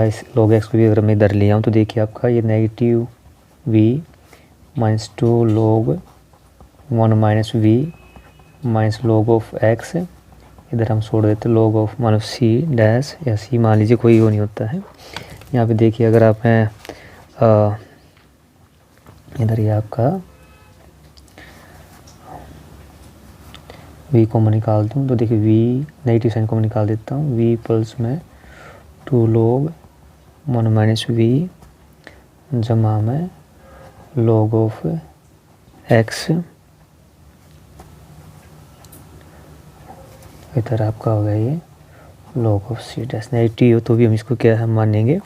इस log x को भी अगर मैं इधर ले आऊँ तो देखिए आपका ये negative v minus 2 log 1 minus v minus log of x, इधर हम छोड़ देते log of minus c dash, या c मान लीजिए, कोई वो नहीं होता है। यहाँ पे देखिए अगर आप हैं इधर ये आपका v को मैं निकाल दूँ तो देखिए v नेगेटिव साइन को मैं निकाल देता हूँ, v प्लस में 2 log 1 माइनस v जमा में log ऑफ x, इधर आपका हो गया ये log of c dash. Negative हो तो भी हम इसको क्या हम मानेंगे।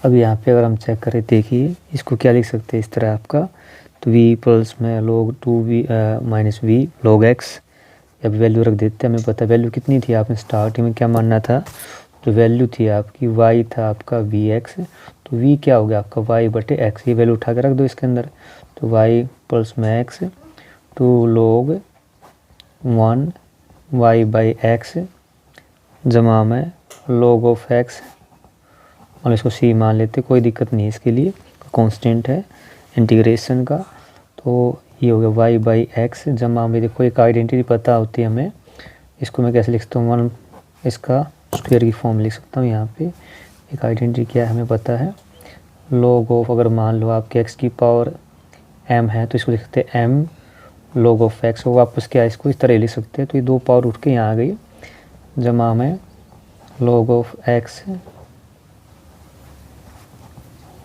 अब यहाँ पे अगर हम चेक करें, देखिए इसको क्या लिख सकते हैं इस तरह आपका, तो v प्लस में log 2v minus v log x, अब वैल्यू रख देते हैं। हमें पता वैल्यू कितनी थी, आपने स्टार्टिंग में क्या मानना था, तो वैल्यू थी आपकी y था आपका vx, तो v क्या हो गया आपका y बटे x, ये वैल्यू उठा के रख दो इसके अंदर। तो y प्लस में x 2 log 1 y by x जमा में log ऑफ x, और इसको c मान लेते, कोई दिक्कत नहीं है इसके लिए, कांस्टेंट है इंटीग्रेशन का। तो ये हो गया y बाई एक्स जमा में, देखो एक आइडेंटिटी पता होती है हमें, इसको मैं कैसे लिखता हूँ, 1 इसका स्क्वायर की फॉर्म लिख सकता हूँ। यहाँ पे एक आइडेंटिटी क्या है हमें पता है, log ऑफ, अगर मान लो आपके x की पावर m है तो इसको लिख सकते हैं m log ऑफ x, वो वापस क्या है इसको इस तरह लिख सकते हैं। तो ये 2 पावर उठ के यहाँ आ गई, जमा में log of x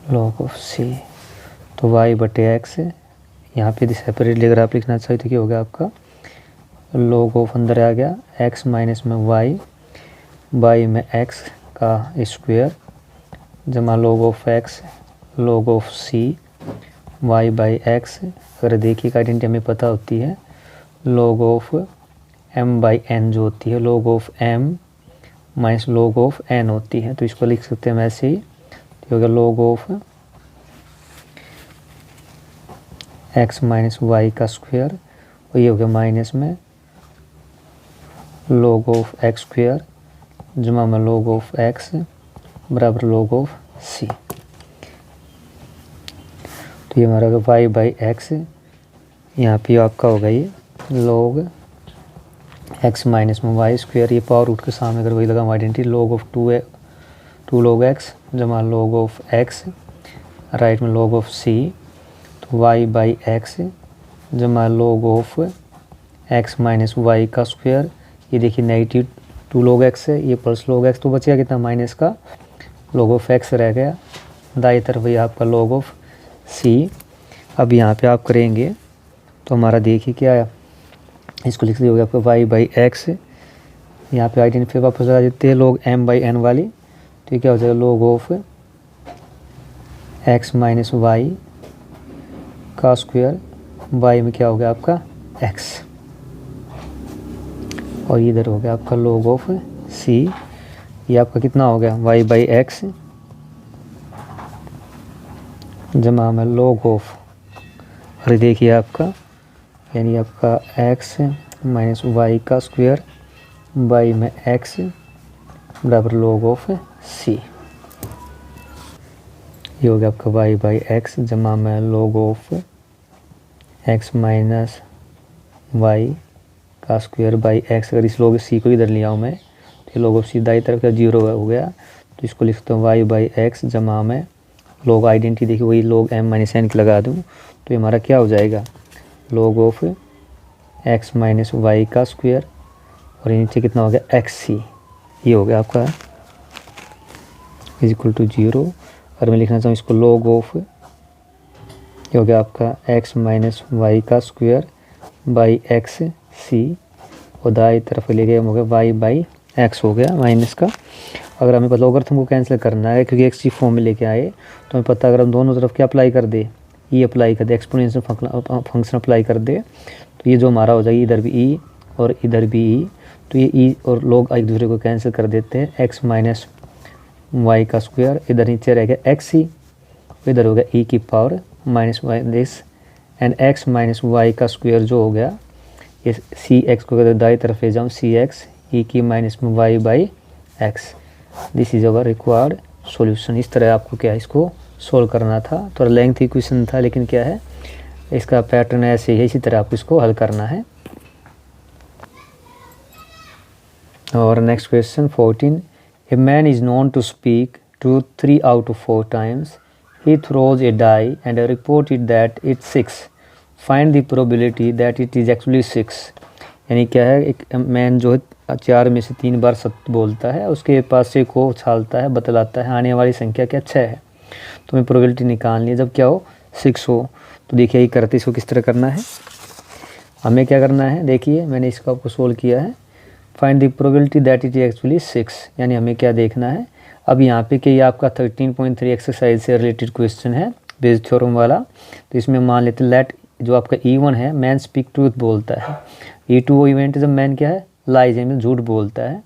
log of c, तो y बटे x, यहाँ पे सेपरेटली अगर आप लिखना चाहिए तो क्या हो गया आपका log ऑफ, अंदर आ गया x माइनस में y में x का स्क्वायर जमा log of x log of c y by x। अगर देखिए आइडेंटिटी हमें पता होती है log of m by n जो होती है log of m minus log of n होती है, तो इसको लिख सकते हैं हम ऐसे ही, तो हो गया log of x minus y का स्क्वायर, और ये हो गया माइनस में log ऑफ x स्क्वायर जमा में log ऑफ x बराबर log ऑफ c। तो ये हमारा होगा वाई बाई एक्स, यहाँ पे आपका होगा ये log x माइनस में वाई स्क्वायर, ये पावर रूट के सामने अगर वही लगा identity log of 2 log x जमा log ऑफ x, राइट में log ऑफ c, तो y बाई एक्स जमा log of x minus y का स्क्वायर, ये देखिए नेगेटिव 2 log x है, ये प्लस log x, तो बचेगा कितना माइनस का log ऑफ x रह गया, दाई तरफ ये आपका log ऑफ c। अब यहाँ पे आप करेंगे तो हमारा देखिए क्या है, इसको लिख दिया होगा आपका y बाई एक्स, यहाँ पे आइडेंटिटी वापस लगा देते हैं log m बाई n वाली, तो ये क्या हो जाएगा log of x minus y का स्क्वायर, y में क्या हो गया आपका x, और इधर हो गया आपका log ऑफ c, ये आपका कितना हो गया y बाई एक्स जमा में log ऑफ, और देखिए आपका यानी आपका x माइनस वाई का स्क्वायर, y में x बराबर log ऑफ c, ये हो गया आपका y बाई एक्स जमा में log of x minus y का स्क्वायर बाई एक्स। अगर इस log c को इधर लिया हूँ मैं, तो log ऑफ c दाई तरफ का 0 हो गया, तो इसको लिखता हूँ y बाई एक्स जमा में log आइडेंटिटी देखिए वही log m माइनस n की लगा दूँ, तो ये हमारा क्या हो जाएगा log of x minus y का स्क्वायर, और नीचे कितना हो गया xc, ये हो गया आपका इज इक्वल टू 0। और मैं लिखना चाहूँ इसको log ऑफ, ये हो गया आपका x माइनस वाई का स्क्वायर बाई एक्स सी, और दाई तरफ ले गए हम हो गया y बाई एक्स हो गया माइनस का। अगर हमें पता लॉगरिथम को कैंसिल करना है क्योंकि एक्स की फॉर्म में लेके आए, तो हमें पता अगर हम दोनों तरफ क्या अप्लाई कर दे, ई अप्लाई कर दे, एक्सपोनेंशियल फंक्शन अप्लाई कर दे, तो ये जो हमारा हो जाएगी इधर भी ई और इधर भी ई, तो ये ई और log एक दूसरे को कैंसिल कर देते हैं, x माइनस वाई का स्क्वायर, इधर नीचे रह गया एक्स सी, इधर हो गया ई की power minus y this, and x minus y का स्क्वायर जो हो गया, ये सी एक्स को अगर दाई तरफ ले जाऊँ सी एक्स ई की माइनस में y by x, this is our required solution. इस तरह आपको क्या है इसको सोल्व करना था, थोड़ा लेंथी क्वेश्चन था लेकिन क्या है इसका पैटर्न ऐसे ही है, इसी तरह आपको इसको हल करना है। और next question 14, a man is known to speak truth 3 out of 4 times, he throws a die and reported that it's 6, find the probability that it is actually 6। यानी क्या है, एक मैन जो है 4 में से 3 बार सत्य बोलता है, उसके पास से को उछालता है, बतलाता है आने वाली संख्या क्या 6 है, तो हमें प्रोबेबिलिटी निकालनी है जब क्या हो 6 हो। तो देखिए ये करते इसको किस तरह करना है, हमें क्या करना है, देखिए मैंने इसको आपको सोल्व किया है, find the probability that it is actually 6, यानी हमें क्या देखना है। अब यहाँ पे कि ये आपका 13.3 एक्सरसाइज से रिलेटेड क्वेश्चन है बेस थ्योरम वाला, तो इसमें मान लेते हैं लेट जो आपका E1 है मैन स्पीक ट्रूथ बोलता है, E2 वो इवेंट जब मैन क्या है लाइज यानी झूठ बोलता है,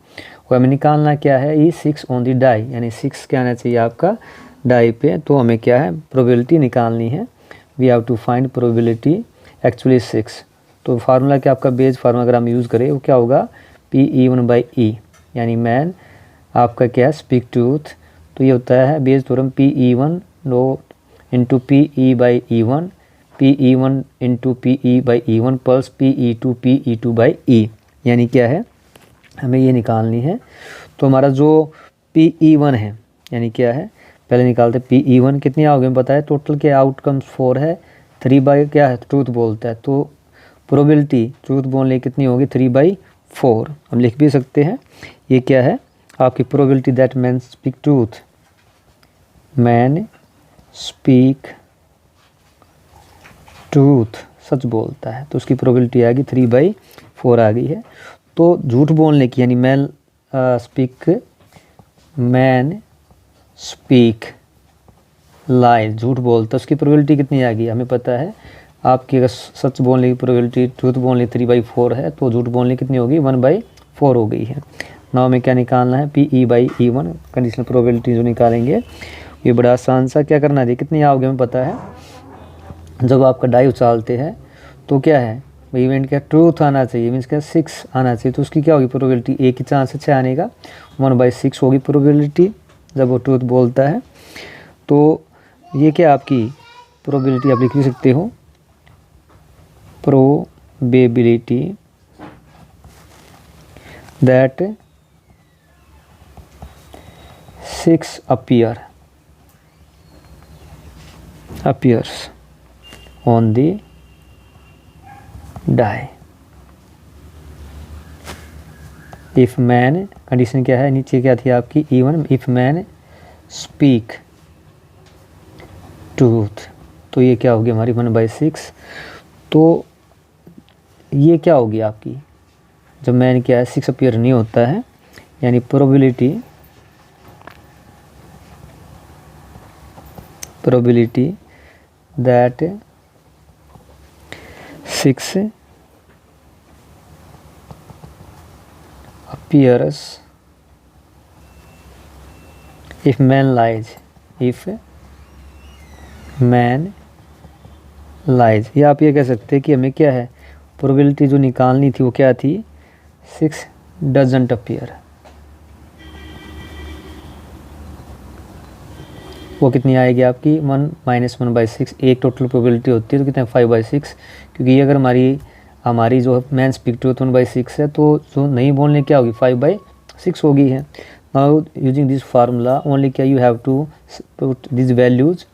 और हमें निकालना क्या है E6 ऑन दी डाई, यानी 6 क्या आना चाहिए आपका डाई पे, तो हमें क्या है प्रोबेबिलिटी निकालनी है, we have to find probability actually 6। तो फार्मूला क्या आपका बेस फार्मूला अगर हम यूज़ करें वो क्या होगा PE1 बाई ई, यानी मैन आपका क्या है स्पीक ट्रूथ, तो ये होता है Bayes theorem PE1 low into PE by E1, PE1 into PE by E1 plus PE2 by E, यानी क्या है हमें ये निकालनी है। तो हमारा जो PE1 है यानी क्या है पहले निकालते PE1 कितनी आओगे हमें पता है, टोटल क्या आउटकम्स 4 है, 3 बाई क्या है ट्रूथ बोलता है, तो प्रोबेबिलिटी ट्रूथ बोलने कितनी होगी 3/4, हम लिख भी सकते हैं। ये क्या है आपकी probability that man speak truth, man speak truth सच बोलता है, तो उसकी प्रोबेबिलिटी आएगी 3/4 आ गई है। तो झूठ बोलने की यानी मैन स्पीक लाई झूठ बोलता उसकी प्रोबेबिलिटी कितनी आ गई हमें पता है, आपकी अगर सच बोलने की प्रोबेबिलिटी ट्रूथ बोलने 3/4 है तो झूठ बोलने कितनी होगी 1/4 हो गई है। नाउ में क्या निकालना है PE by E1 conditional probability जो निकालेंगे ये बड़ा आसान सा क्या करना है, कितनी आओगे हमें पता है, जब आपका डाई उछालते हैं तो क्या है इवेंट क्या ट्रूथ आना चाहिए, मीन्स क्या 6 आना चाहिए, तो उसकी क्या होगी प्रोबेबिलिटी, एक ही चांस है 6 आने का 1/6 होगी प्रोबेबिलिटी, जब वो ट्रूथ बोलता है। तो ये क्या आपकी प्रोबेबिलिटी आप लिख भी सकते हो, probability that 6 appears on the die if man, condition क्या है नीचे क्या थी आपकी, even if man speak truth, तो ये क्या होगी हमारी 1/6। तो ये क्या होगी आपकी, जब मैन क्या है 6 अपीयर नहीं होता है, यानी probability that 6 appears if man lies, या आप ये कह सकते हैं कि हमें क्या है प्रोबेबिलिटी जो निकालनी थी वो क्या थी, 6 doesn't appear। वो कितनी आएगी आपकी 1 - 1/6, एक टोटल प्रोबेबिलिटी होती है तो कितना 5/6, क्योंकि ये अगर हमारी जो मैन स्पीक ट्रूथ 1/6 है तो जो नहीं बोलने क्या होगी 5/6 होगी है। Now using this formula only क्या you have to put this values,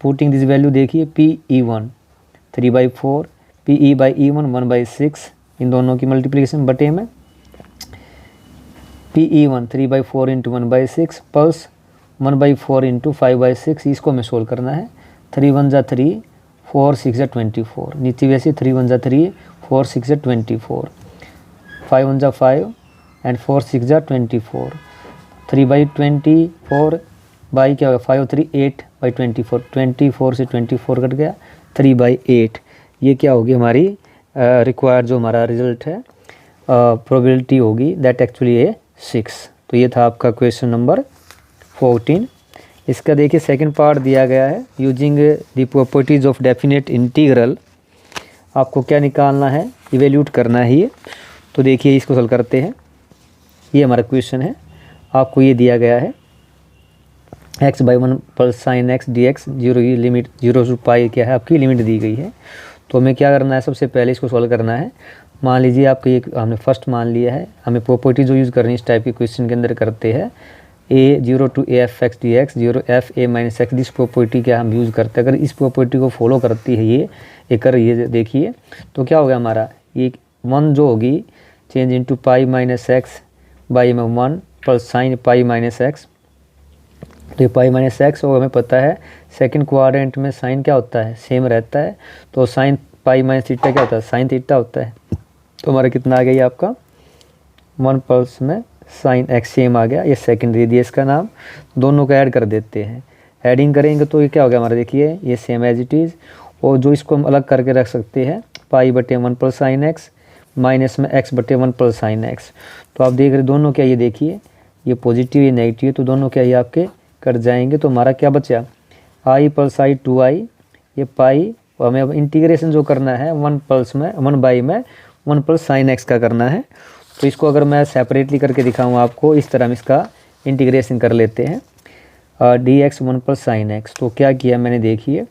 putting this value देखिए PE1 3/4, PE/E1 1/6, इन दोनों की मल्टीप्लिकेशन बटे में PE1 3/4 इंटू 1/6 प्लस 1/4 इंटू 5/6, इसको हमें सोल्व करना है। 3 1 जा 3, 4 6 जा 24, नीचे वैसे 3 1 जा 3, 4 6 जा 24, 5 1 जा 5 एंड 4 6 जा 24, 3/24 बाई क्या होगा 5 3 8/24, 24 से 24 कट गया 3/8। ये क्या होगी हमारी रिक्वायर्ड जो हमारा रिजल्ट है प्रोबेबिलिटी होगी दैट एक्चुअली है 6। तो ये था आपका क्वेश्चन नंबर 14। इसका देखिए सेकंड पार्ट दिया गया है, using the properties of definite integral. आपको क्या निकालना है, इवेल्यूट करना है ये। तो देखिए इसको सॉल्व करते हैं। ये हमारा क्वेश्चन है, आपको ये दिया गया है x/1 plus sine x d x, 0 की लिमिट 0 से पाई क्या है आपकी लिमिट दी गई है। तो हमें क्या करना है, सबसे पहले इसको सॉल्व करना है। मान लीजिए आपका ये हमने फर्स्ट मान लिया है, हमें प्रॉपर्टी जो यूज़ करनी है इस टाइप के क्वेश्चन के अंदर करते हैं a0 to af(x) dx 0 f a - x, this property क्या हम यूज़ करते हैं। अगर इस प्रॉपर्टी को फॉलो करती है ये ये देखिए तो क्या होगा हमारा, ये 1 जो होगी change into pi minus x by में 1 plus sine pi minus x, तो ये पाई माइनस एक्स और हमें पता है सेकंड क्वाड्रेंट में साइन क्या होता है सेम रहता है, तो साइन पाई माइनस थीटा क्या होता है साइन थीटा होता है। तो हमारा कितना आ गया ये आपका 1 प्लस में साइन एक्स सेम आ गया, ये सेकंड दे दिया इसका नाम। दोनों को ऐड कर देते हैं, ऐडिंग करेंगे तो ये क्या हो गया हमारा, देखिए ये सेम एज इट इज़। और जो इसको हम अलग करके रख सकते हैं पाई/1 प्लस साइन एक्स माइनस में x/1 प्लस साइन एक्स। तो आप देख रहे दोनों क्या, ये देखिए ये पॉजिटिव ये नेगेटिव है तो दोनों क्या ये आपके कट जाएंगे। तो हमारा क्या बचा i प्लस i 2i, ये पाई, और हमें अब इंटीग्रेशन जो करना है 1 प्लस में 1 में 1 प्लस साइन एक्स का करना है। तो इसको अगर मैं सेपरेटली करके दिखाऊँ आपको, इस तरह हम इसका इंटीग्रेशन कर लेते हैं dx 1 प्लस साइन एक्स। तो क्या किया मैंने, देखिए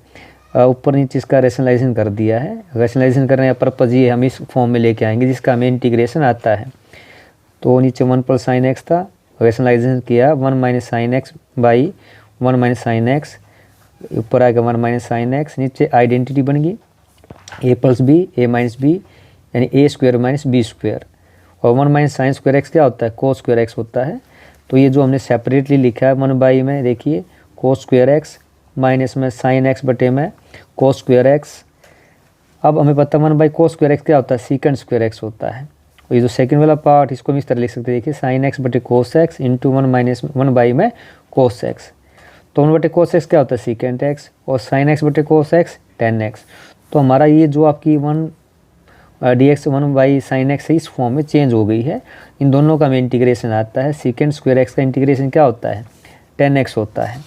ऊपर नीचे इसका रेशनलाइजेशन कर दिया है। रेशनलाइजेशन करने का पर्पज़ ये हम इस फॉर्म में लेके आएंगे जिसका हमें इंटीग्रेशन आता है। तो नीचे 1 प्लस साइन एक्स था, रेशनलाइजेशन किया 1 minus sine x by 1 minus sine x, ऊपर आएगा 1 माइनस साइन एक्स, नीचे आइडेंटिटी बन गई a plus b a minus b यानी a square minus b square, और 1 माइनस साइन स्क्वायर एक्स क्या होता है कोस स्क्वायर एक्स होता है। तो ये जो हमने सेपरेटली लिखा है 1 में देखिए कोस स्क्वायर एक्स माइनस में साइन एक्स बटे में कोस स्क्वायर एक्स। अब हमें पता है 1 कोस स्क्वायर एक्स क्या होता है सीकेंड स्क्वायर एक्स होता है। और ये जो सेकंड वाला पार्ट इसको हम इस तरह लिख सकते हैं, देखिए साइन एक्स बटे कोस एक्स इंटू 1 माइनस 1 में कोस एक्स। तो 1 बटे कोस एक्स क्या होता है सीकेंड एक्स, और साइन एक्स बटे कोस एक्स टेन एक्स। तो हमारा ये जो आपकी 1 dx 1 बाई साइन एक्स इस फॉर्म में चेंज हो गई है। इन दोनों का हमें इंटीग्रेशन आता है, सीकेंड स्क्वायर एक्स का इंटीग्रेशन क्या होता है 10x होता है,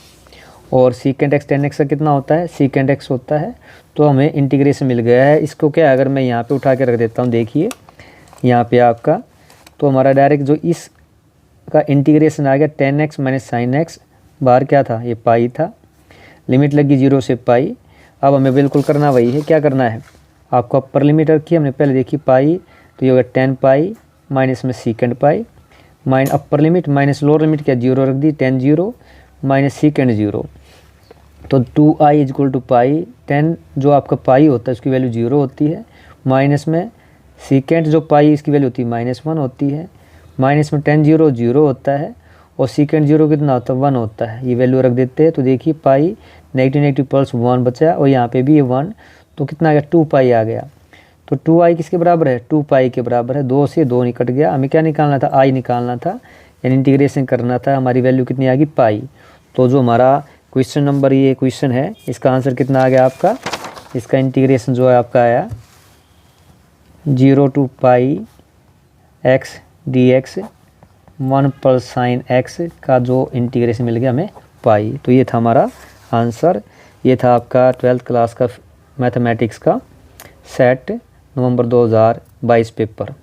और सीकेंड एक्स 10x का कितना होता है सीकेंड एक्स होता है। तो हमें इंटीग्रेशन मिल गया है। इसको क्या अगर मैं यहाँ पे उठा के रख देता हूँ, देखिए यहाँ पे आपका, तो हमारा डायरेक्ट जो इस आपका इंटीग्रेशन आ गया 10x माइनस साइन एक्स, बाहर क्या था, ये पाई था, लिमिट लगी 0 से पाई। अब हमें बिल्कुल करना वही है, क्या करना है, आपको अपर लिमिट रखी हमने पहले देखी पाई, तो ये होगा 10 पाई माइनस में second pi, mine upper limit minus lower limit क्या 0 रख दी, 10 0 माइनस सीकेंड 0, तो 2i इज इक्वल टू पाई, 10 जो आपका पाई होता है उसकी वैल्यू 0 होती है, माइनस में सीकेंड जो पाई इसकी वैल्यू होती है -1 होती है, माइनस में 10 0 0 होता है, और सीकेंड 0 कितना होता है 1 होता है, ये वैल्यू रख देते हैं। तो देखिए पाई नेगेटिव पल्स 1 बचा, और यहाँ पे भी ये 1, तो कितना आ गया 2 पाई आ गया। तो 2i किसके बराबर है, 2 पाई के बराबर है, 2 से 2 निकट गया, हमें क्या निकालना था, i निकालना था, यानी इंटीग्रेशन करना था, हमारी वैल्यू कितनी आ गई पाई। तो जो हमारा क्वेश्चन नंबर ये क्वेश्चन है, इसका आंसर कितना आ गया आपका, इसका इंटीग्रेशन जो है आपका आया 0 to pi x dx 1 plus sign x का जो इंटीग्रेशन मिल गया हमें पाई। तो ये था हमारा आंसर, ये था आपका 12th क्लास का मैथमेटिक्स का सेट नवंबर 2022 पेपर।